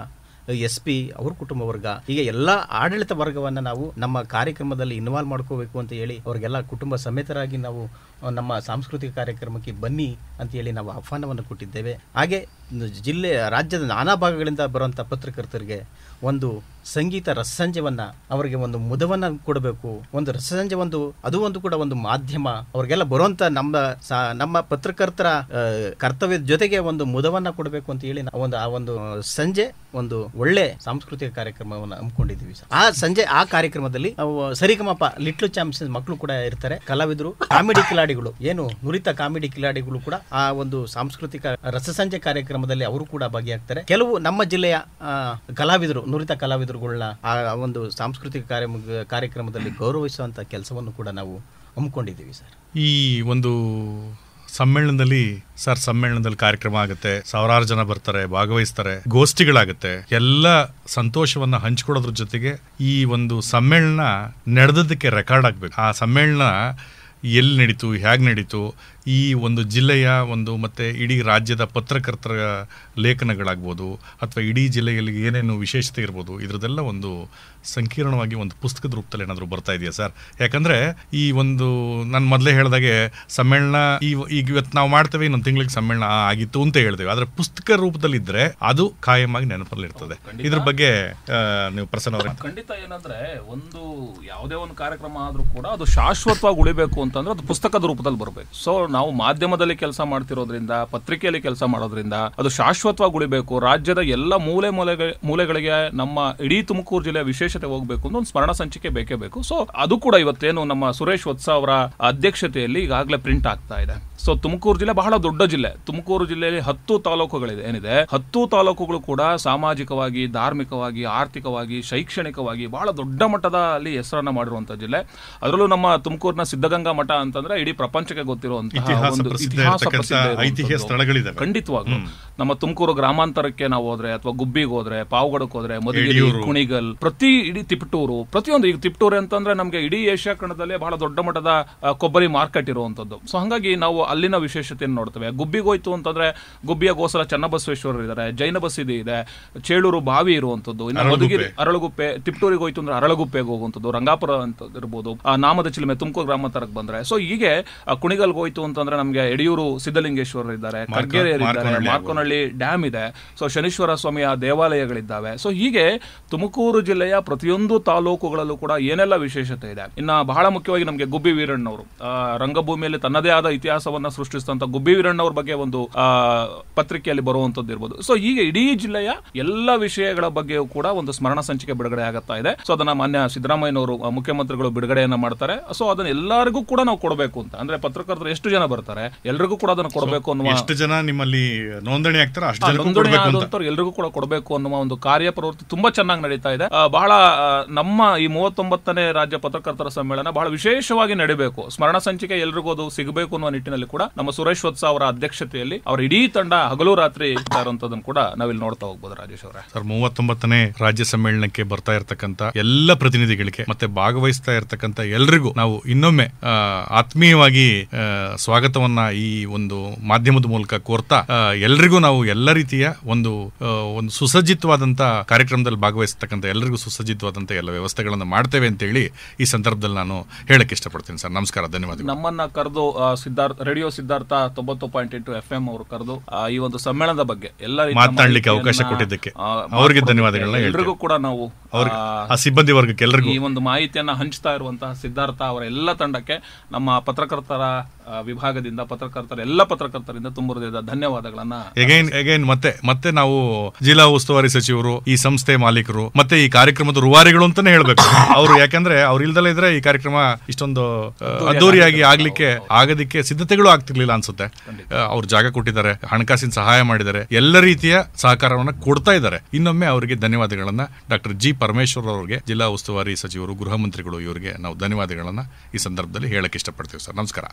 SP ಅವ್ರ ಕುಟುಂಬ ವರ್ಗ, ಹೀಗೆ ಎಲ್ಲಾ ಆಡಳಿತ ವರ್ಗವನ್ನ ನಾವು ನಮ್ಮ ಕಾರ್ಯಕ್ರಮದಲ್ಲಿ ಇನ್ವಾಲ್ವ್ ಮಾಡ್ಕೋಬೇಕು ಅಂತ ಹೇಳಿ ಅವ್ರಿಗೆಲ್ಲ ಕುಟುಂಬ ಸಮೇತರಾಗಿ ನಾವು ನಮ್ಮ ಸಾಂಸ್ಕೃತಿಕ ಕಾರ್ಯಕ್ರಮಕ್ಕೆ ಬನ್ನಿ ಅಂತ ಹೇಳಿ ನಾವು ಆಹ್ವಾನವನ್ನು ಕೊಟ್ಟಿದ್ದೇವೆ. ಹಾಗೆ ರಾಜ್ಯದ ನಾನಾ ಭಾಗಗಳಿಂದ ಬರುವಂಥ ಪತ್ರಕರ್ತರಿಗೆ ಒಂದು ಸಂಗೀತ ರಸಸಂಜೆವನ್ನ ಅವರಿಗೆ ಒಂದು ಮುದವನ್ನ ಕೊಡಬೇಕು. ಒಂದು ರಸಸಂಜೆ ಅದು ಕೂಡ ಒಂದು ಮಾಧ್ಯಮ, ಅವ್ರಿಗೆಲ್ಲ ಬರುವಂತ ನಮ್ಮ ಪತ್ರಕರ್ತರ ಕರ್ತವ್ಯದ ಜೊತೆಗೆ ಒಂದು ಮುದವನ್ನ ಕೊಡಬೇಕು ಅಂತ ಹೇಳಿ ಆ ಒಂದು ಸಂಜೆ ಒಂದು ಒಳ್ಳೆ ಸಾಂಸ್ಕೃತಿಕ ಕಾರ್ಯಕ್ರಮವನ್ನು ಹಮ್ಮಿಕೊಂಡಿದ್ದೀವಿ ಸರ್. ಆ ಕಾರ್ಯಕ್ರಮದಲ್ಲಿ ಸರಿಗಮಪ ಲಿಟ್ಲ್ ಚಾಂಪಿಯನ್ಸ್ ಮಕ್ಕಳು ಕೂಡ ಇರ್ತಾರೆ, ಕಲಾವಿದರು, ಕಾಮಿಡಿ ಕಿಲಾಡಿಗಳು, ಏನು ನುರಿತ ಕಾಮಿಡಿ ಕಿಲಾಡಿಗಳು ಕೂಡ ಆ ಒಂದು ಸಾಂಸ್ಕೃತಿಕ ರಸಸಂಜೆ ಕಾರ್ಯಕ್ರಮದಲ್ಲಿ ಅವರು ಕೂಡ ಭಾಗಿಯಾಗ್ತಾರೆ. ಕೆಲವು ನಮ್ಮ ಜಿಲ್ಲೆಯ ಕಲಾವಿದರು, ನುರಿತ ಕಲಾವಿದರುಗಳನ್ನ ಆ ಒಂದು ಸಾಂಸ್ಕೃತಿಕ ಕಾರ್ಯಕ್ರಮದಲ್ಲಿ ಗೌರವಿಸುವಂತ ಕೆಲಸವನ್ನು ಕೂಡ ನಾವು ಹಮ್ಮಿಕೊಂಡಿದ್ದೀವಿ ಸರ್. ಈ ಒಂದು ಸಮ್ಮೇಳನದಲ್ಲಿ ಕಾರ್ಯಕ್ರಮ ಆಗುತ್ತೆ, ಸಾವಿರಾರು ಜನ ಬರ್ತಾರೆ, ಭಾಗವಹಿಸ್ತಾರೆ, ಗೋಷ್ಠಿಗಳಾಗುತ್ತೆ, ಎಲ್ಲ ಸಂತೋಷವನ್ನ ಹಂಚ್ಕೊಳ್ಳೋದ್ರ ಜೊತೆಗೆ ಈ ಒಂದು ಸಮ್ಮೇಳನ ನಡೆದಕ್ಕೆ ರೆಕಾರ್ಡ್ ಆಗ್ಬೇಕು. ಆ ಸಮ್ಮೇಳನ ಎಲ್ಲಿ ನಡೀತು, ಹೇಗೆ ನಡೀತು, ಈ ಒಂದು ಜಿಲ್ಲೆಯ ಮತ್ತೆ ಇಡೀ ರಾಜ್ಯದ ಪತ್ರಕರ್ತರ ಲೇಖನಗಳಾಗ್ಬೋದು ಅಥವಾ ಇಡೀ ಜಿಲ್ಲೆಯಲ್ಲಿ ಏನೇನು ವಿಶೇಷತೆ ಇರ್ಬೋದು, ಇದ್ರದ್ದೆಲ್ಲ ಒಂದು ಸಂಕೀರ್ಣವಾಗಿ ಒಂದು ಪುಸ್ತಕದ ರೂಪದಲ್ಲಿ ಏನಾದರೂ ಬರ್ತಾ ಇದೆಯಾ ಸರ್? ಯಾಕಂದ್ರೆ ಈ ಒಂದು ನಾನು ಮೊದಲೇ ಹೇಳಿದಾಗೆ ಸಮ್ಮೇಳನ ಈಗ ಇವತ್ತು ನಾವು ಮಾಡ್ತೇವೆ, ಇನ್ನೊಂದು ತಿಂಗಳಿಗೆ ಸಮ್ಮೇಳನ ಆಗಿತ್ತು ಅಂತ ಹೇಳ್ತೇವೆ, ಆದ್ರೆ ಪುಸ್ತಕ ರೂಪದಲ್ಲಿ ಇದ್ರೆ ಅದು ಕಾಯಮಾಗಿ ನೆನಪಲ್ಲಿ ಇರ್ತದೆ. ಇದ್ರ ಬಗ್ಗೆ ನೀವು ಪ್ರಸನ್ನ ಅವರೇ. ಖಂಡಿತ. ಏನಂದ್ರೆ ಒಂದು ಯಾವುದೇ ಒಂದು ಕಾರ್ಯಕ್ರಮ ಆದ್ರೂ ಕೂಡ ಅದು ಶಾಶ್ವತವಾಗಿ ಉಳಿಬೇಕು ಅಂತಂದ್ರೆ ಅದು ಪುಸ್ತಕದ ರೂಪದಲ್ಲಿ ಬರಬೇಕು. ಸೊ ನಾವು ಮಾಧ್ಯಮದಲ್ಲಿ ಕೆಲಸ ಮಾಡ್ತಿರೋದ್ರಿಂದ, ಪತ್ರಿಕೆಯಲ್ಲಿ ಕೆಲಸ ಮಾಡೋದ್ರಿಂದ ಅದು ಶಾಶ್ವತವಾಗಿ ಉಳಿಬೇಕು. ರಾಜ್ಯದ ಎಲ್ಲ ಮೂಲೆಗಳಿಗೆ ನಮ್ಮ ಇಡೀ ತುಮಕೂರು ಜಿಲ್ಲೆಯ ವಿಶೇಷತೆ ಹೋಗ್ಬೇಕು ಅಂತ ಒಂದು ಸ್ಮರಣ ಸಂಚಿಕೆ ಬೇಕೇ ಬೇಕು. ಸೊ ಅದು ಕೂಡ ಇವತ್ತೇನು ನಮ್ಮ ಸುರೇಶ್ ವತ್ಸ ಅವರ ಅಧ್ಯಕ್ಷತೆಯಲ್ಲಿ ಈಗಾಗಲೇ ಪ್ರಿಂಟ್ ಆಗ್ತಾ ಇದೆ. ಸೊ ತುಮಕೂರು ಜಿಲ್ಲೆ ಬಹಳ ದೊಡ್ಡ ಜಿಲ್ಲೆ. ತುಮಕೂರು ಜಿಲ್ಲೆಯಲ್ಲಿ 10 ತಾಲೂಕುಗಳಿದೆ. 10 ತಾಲೂಕುಗಳು ಕೂಡ ಸಾಮಾಜಿಕವಾಗಿ, ಧಾರ್ಮಿಕವಾಗಿ, ಆರ್ಥಿಕವಾಗಿ, ಶೈಕ್ಷಣಿಕವಾಗಿ ಬಹಳ ದೊಡ್ಡ ಮಟ್ಟದ ಅಲ್ಲಿ ಹೆಸರನ್ನ ಮಾಡಿರುವಂತ ಜಿಲ್ಲೆ. ಅದರಲ್ಲೂ ನಮ್ಮ ತುಮಕೂರಿನ ಸಿದ್ಧಗಂಗಾ ಮಠ ಅಂತಂದ್ರೆ ಇಡೀ ಪ್ರಪಂಚಕ್ಕೆ ಗೊತ್ತಿರುವಂತಹ ಐತಿಹಾಸಿಕ ಸ್ಥಳಗಳಿದೆ. ಖಂಡಿತವಾಗ್ಲು ನಮ್ಮ ತುಮಕೂರು ಗ್ರಾಮಾಂತರಕ್ಕೆ ನಾವು ಹೋದ್ರೆ ಅಥವಾ ಗುಬ್ಬಿಗೆ ಹೋದ್ರೆ, ಪಾವಗಡಕ್ಕೆ ಹೋದ್ರೆ, ಮಧುಗಿರಿ, ಕುಣಿಗಲ್, ಇಡೀ ತಿಪಟೂರು, ಪ್ರತಿಯೊಂದು, ಈಗ ತಿಪಟೂರು ಅಂತಂದ್ರೆ ನಮಗೆ ಇಡೀ ಏಷ್ಯಾ ಖಂಡದಲ್ಲೇ ಬಹಳ ದೊಡ್ಡ ಮಟ್ಟದ ಕೊಬ್ಬರಿ ಮಾರ್ಕೆಟ್ ಇರುವಂತದ್ದು. ಸೊ ಹಾಗಾಗಿ ನಾವು ಅಲ್ಲಿನ ವಿಶೇಷತೆಯನ್ನು ನೋಡ್ತೇವೆ. ಗುಬ್ಬಿಗೆ ಹೋಯ್ತು ಅಂತಂದ್ರೆ ಗುಬ್ಬಿಯ ಗೋಸಲ ಚನ್ನಬಸವೇಶ್ವರ ಇದ್ದಾರೆ, ಜೈನ ಬಸದಿ ಇದೆ, ಚೇಳೂರು ಬಾವಿ ಇರುವಂತದ್ದು, ಇನ್ನು ಮಧುಗಿರಿ ಅರಳಗುಪ್ಪೆ, ತಿಪಟೂರಿಗೆ ಹೋಯ್ತು ಅಂದ್ರೆ ಅರಳಗುಪ್ಪೆಗೆ ಹೋಗುವಂಥದ್ದು, ರಂಗಾಪುರ ಅಂತ ಇರ್ಬೋದು, ನಾಮದ ಚಿಲುಮೆ ತುಮಕೂರು ಗ್ರಾಮಾಂತರಕ್ಕೆ ಬಂದ್ರೆ. ಸೊ ಹೀಗೆ ಕುಣಿಗಲ್ಗೆ ಹೋಯ್ತು ಅಂತಂದ್ರೆ ನಮಗೆ ಯಡಿಯೂರು ಸಿದ್ಧಲಿಂಗೇಶ್ವರ ಇದ್ದಾರೆ, ಕರ್ಗೇರಿಯರಿದ್ದಾರೆ, ಮಾರ್ಕೋನಹಳ್ಳಿ ಡ್ಯಾಮ್ ಇದೆ, ಸೊ ಶನೀಶ್ವರ ಸ್ವಾಮಿಯ ದೇವಾಲಯಗಳಿದ್ದಾವೆ. ಸೊ ಹೀಗೆ ತುಮಕೂರು ಜಿಲ್ಲೆಯ ಪ್ರತಿಯೊಂದು ತಾಲೂಕುಗಳಲ್ಲೂ ಕೂಡ ಏನೆಲ್ಲ ವಿಶೇಷತೆ ಇದೆ. ಇನ್ನ ಬಹಳ ಮುಖ್ಯವಾಗಿ ನಮಗೆ ಗುಬ್ಬಿ ವೀರಣ್ಣವರು ರಂಗಭೂಮಿಯಲ್ಲಿ ತನ್ನದೇ ಆದ ಇತಿಹಾಸವನ್ನ ಸೃಷ್ಟಿಸಿದಂತ ಗುಬ್ಬಿ ವೀರಣ್ಣವ್ರ ಬಗ್ಗೆ ಒಂದು ಪತ್ರಿಕೆಯಲ್ಲಿ ಬರುವಂತದ್ದು ಇರ್ಬೋದು. ಸೊ ಹೀಗೆ ಇಡೀ ಜಿಲ್ಲೆಯ ಎಲ್ಲ ವಿಷಯಗಳ ಬಗ್ಗೆಯೂ ಕೂಡ ಒಂದು ಸ್ಮರಣ ಸಂಚಿಕೆ ಬಿಡುಗಡೆ ಆಗುತ್ತಾ ಇದೆ. ಸೊ ಅದನ್ನ ಮಾನ್ಯ ಸಿದ್ದರಾಮಯ್ಯನವರು ಮುಖ್ಯಮಂತ್ರಿಗಳು ಬಿಡುಗಡೆಯನ್ನ ಮಾಡ್ತಾರೆ. ಸೊ ಅದನ್ನ ಎಲ್ಲರಿಗೂ ಕೂಡ ನಾವು ಕೊಡಬೇಕು ಅಂತ, ಅಂದ್ರೆ ಪತ್ರಕರ್ತರು ಎಷ್ಟು ಜನ ಬರ್ತಾರೆ ಎಲ್ರಿಗೂ ಕೂಡ ಅದನ್ನು ಕೊಡಬೇಕು ಅನ್ನುವ, ಎಷ್ಟು ಜನ ನಿಮ್ಮಲ್ಲಿ ನೋಂದಣಿ ಆಗ್ತಾರೆ ನೋಂದಣಿ ಆದಂತವ್ರು ಎಲ್ರಿಗೂ ಕೂಡ ಕೊಡಬೇಕು ಅನ್ನುವ ಒಂದು ಕಾರ್ಯಪ್ರವೃತ್ತಿ ತುಂಬಾ ಚೆನ್ನಾಗಿ ನಡೀತಾ ಇದೆ. ಬಹಳ ನಮ್ಮ ಈ 39ನೇ ರಾಜ್ಯ ಪತ್ರಕರ್ತರ ಸಮ್ಮೇಳನ ಬಹಳ ವಿಶೇಷವಾಗಿ ನಡೀಬೇಕು, ಸ್ಮರಣ ಸಂಚಿಕೆ ಎಲ್ರಿಗೂ ಅದು ಸಿಗಬೇಕು ಅನ್ನುವ ನಿಟ್ಟಿನಲ್ಲಿ ಕೂಡ ನಮ್ಮ ಸುರೇಶ್ ವತ್ಸ ಅವರ ಅಧ್ಯಕ್ಷತೆಯಲ್ಲಿ ಅವರ ಇಡೀ ತಂಡ ಹಗಲು ರಾತ್ರಿ ಇರುವಂತದನ್ನು ಕೂಡ ನಾವಿಲ್ಲಿ ನೋಡ್ತಾ ಹೋಗ್ಬೋದು. ರಾಜೇಶ್ ಅವರೇ, ಸರ್ 39ನೇ ರಾಜ್ಯ ಸಮ್ಮೇಳನಕ್ಕೆ ಬರ್ತಾ ಇರ್ತಕ್ಕಂಥ ಎಲ್ಲ ಪ್ರತಿನಿಧಿಗಳಿಗೆ ಮತ್ತೆ ಭಾಗವಹಿಸ್ತಾ ಇರ್ತಕ್ಕಂಥ ಎಲ್ರಿಗೂ ನಾವು ಇನ್ನೊಮ್ಮೆ ಆತ್ಮೀಯವಾಗಿ ಸ್ವಾಗತವನ್ನ ಈ ಒಂದು ಮಾಧ್ಯಮದ ಮೂಲಕ ಕೋರ್ತಾ ಎಲ್ರಿಗೂ ನಾವು ಎಲ್ಲ ರೀತಿಯ ಒಂದು ಸುಸಜ್ಜಿತವಾದಂತ ಕಾರ್ಯಕ್ರಮದಲ್ಲಿ ಭಾಗವಹಿಸ್ತಕ್ಕಂಥ ಎಲ್ಲರಿಗೂ ಸುಸಜ್ಜಿತವಾದಂತ ಎಲ್ಲ ವ್ಯವಸ್ಥೆಗಳನ್ನು ಮಾಡ್ತೇವೆ ಅಂತ ಹೇಳಿ ಈ ಸಂದರ್ಭದಲ್ಲಿ ನಾನು ಹೇಳಕ್ ಇಷ್ಟಪಡ್ತೀನಿ ಸರ್. ನಮಸ್ಕಾರ, ಧನ್ಯವಾದಗಳು. ನಮ್ಮನ್ನ ಕರೆದು ರೇಡಿಯೋ ಸಿದ್ಧಾರ್ಥ 90.8 FM ಅವರು ಕರೆದು ಈ ಒಂದು ಸಮ್ಮೇಳನದ ಬಗ್ಗೆ ಎಲ್ಲ ಮಾತನಾಡಲಿಕ್ಕೆ ಅವಕಾಶ ಕೊಟ್ಟಿದ್ದಕ್ಕೆ ಅವರಿಗೆ ಧನ್ಯವಾದಗಳನ್ನ ಎಲ್ರಿಗೂ ಕೂಡ ನಾವು ಆ ಸಿಬ್ಬಂದಿ ವರ್ಗಕ್ಕೆ ಎಲ್ಲರಿಗೂ ಈ ಒಂದು ಮಾಹಿತಿಯನ್ನ ಹಂಚ್ತಾ ಇರುವಂತಹ ಸಿದ್ಧಾರ್ಥ ಅವರ ಎಲ್ಲ ತಂಡಕ್ಕೆ ನಮ್ಮ ಪತ್ರಕರ್ತರ ವಿಭಾಗದಿಂದ ಎಲ್ಲ ಪತ್ರಕರ್ತರಿಂದ ತುಂಬ ಹೃದಯದ ಧನ್ಯವಾದಗಳನ್ನ ಎಗೈನ್ ಮತ್ತೆ ನಾವು ಜಿಲ್ಲಾ ಉಸ್ತುವಾರಿ ಸಚಿವರು, ಈ ಸಂಸ್ಥೆ ಮಾಲೀಕರು ಮತ್ತೆ ಈ ಕಾರ್ಯಕ್ರಮದ ರೂವಾರಿಗಳು ಅಂತಾನೆ ಹೇಳ್ಬೇಕು ಅವರು. ಯಾಕಂದ್ರೆ ಅವ್ರು ಇಲ್ದಲ್ಲ ಇದ್ರೆ ಈ ಕಾರ್ಯಕ್ರಮ ಇಷ್ಟೊಂದು ಅದ್ದೂರಿಯಾಗಿ ಆಗೋದಿಕ್ಕೆ ಸಿದ್ಧತೆಗಳು ಆಗ್ತಿರ್ಲಿಲ್ಲ ಅನ್ಸುತ್ತೆ. ಅವ್ರು ಜಾಗ ಕೊಟ್ಟಿದ್ದಾರೆ, ಹಣಕಾಸಿನ ಸಹಾಯ ಮಾಡಿದ್ದಾರೆ, ಎಲ್ಲ ರೀತಿಯ ಸಹಕಾರವನ್ನ ಕೊಡ್ತಾ ಇದ್ದಾರೆ. ಇನ್ನೊಮ್ಮೆ ಅವರಿಗೆ ಧನ್ಯವಾದಗಳನ್ನ ಡಾಕ್ಟರ್ ಜಿ ಪರಮೇಶ್ವರ್ ಅವರಿಗೆ, ಜಿಲ್ಲಾ ಉಸ್ತುವಾರಿ ಸಚಿವರು, ಗೃಹ ಮಂತ್ರಿಗಳು, ಇವರಿಗೆ ನಾವು ಧನ್ಯವಾದಗಳನ್ನ ಈ ಸಂದರ್ಭದಲ್ಲಿ ಹೇಳಕ್ ಇಷ್ಟಪಡ್ತೀವಿ ಸರ್. ನಮಸ್ಕಾರ.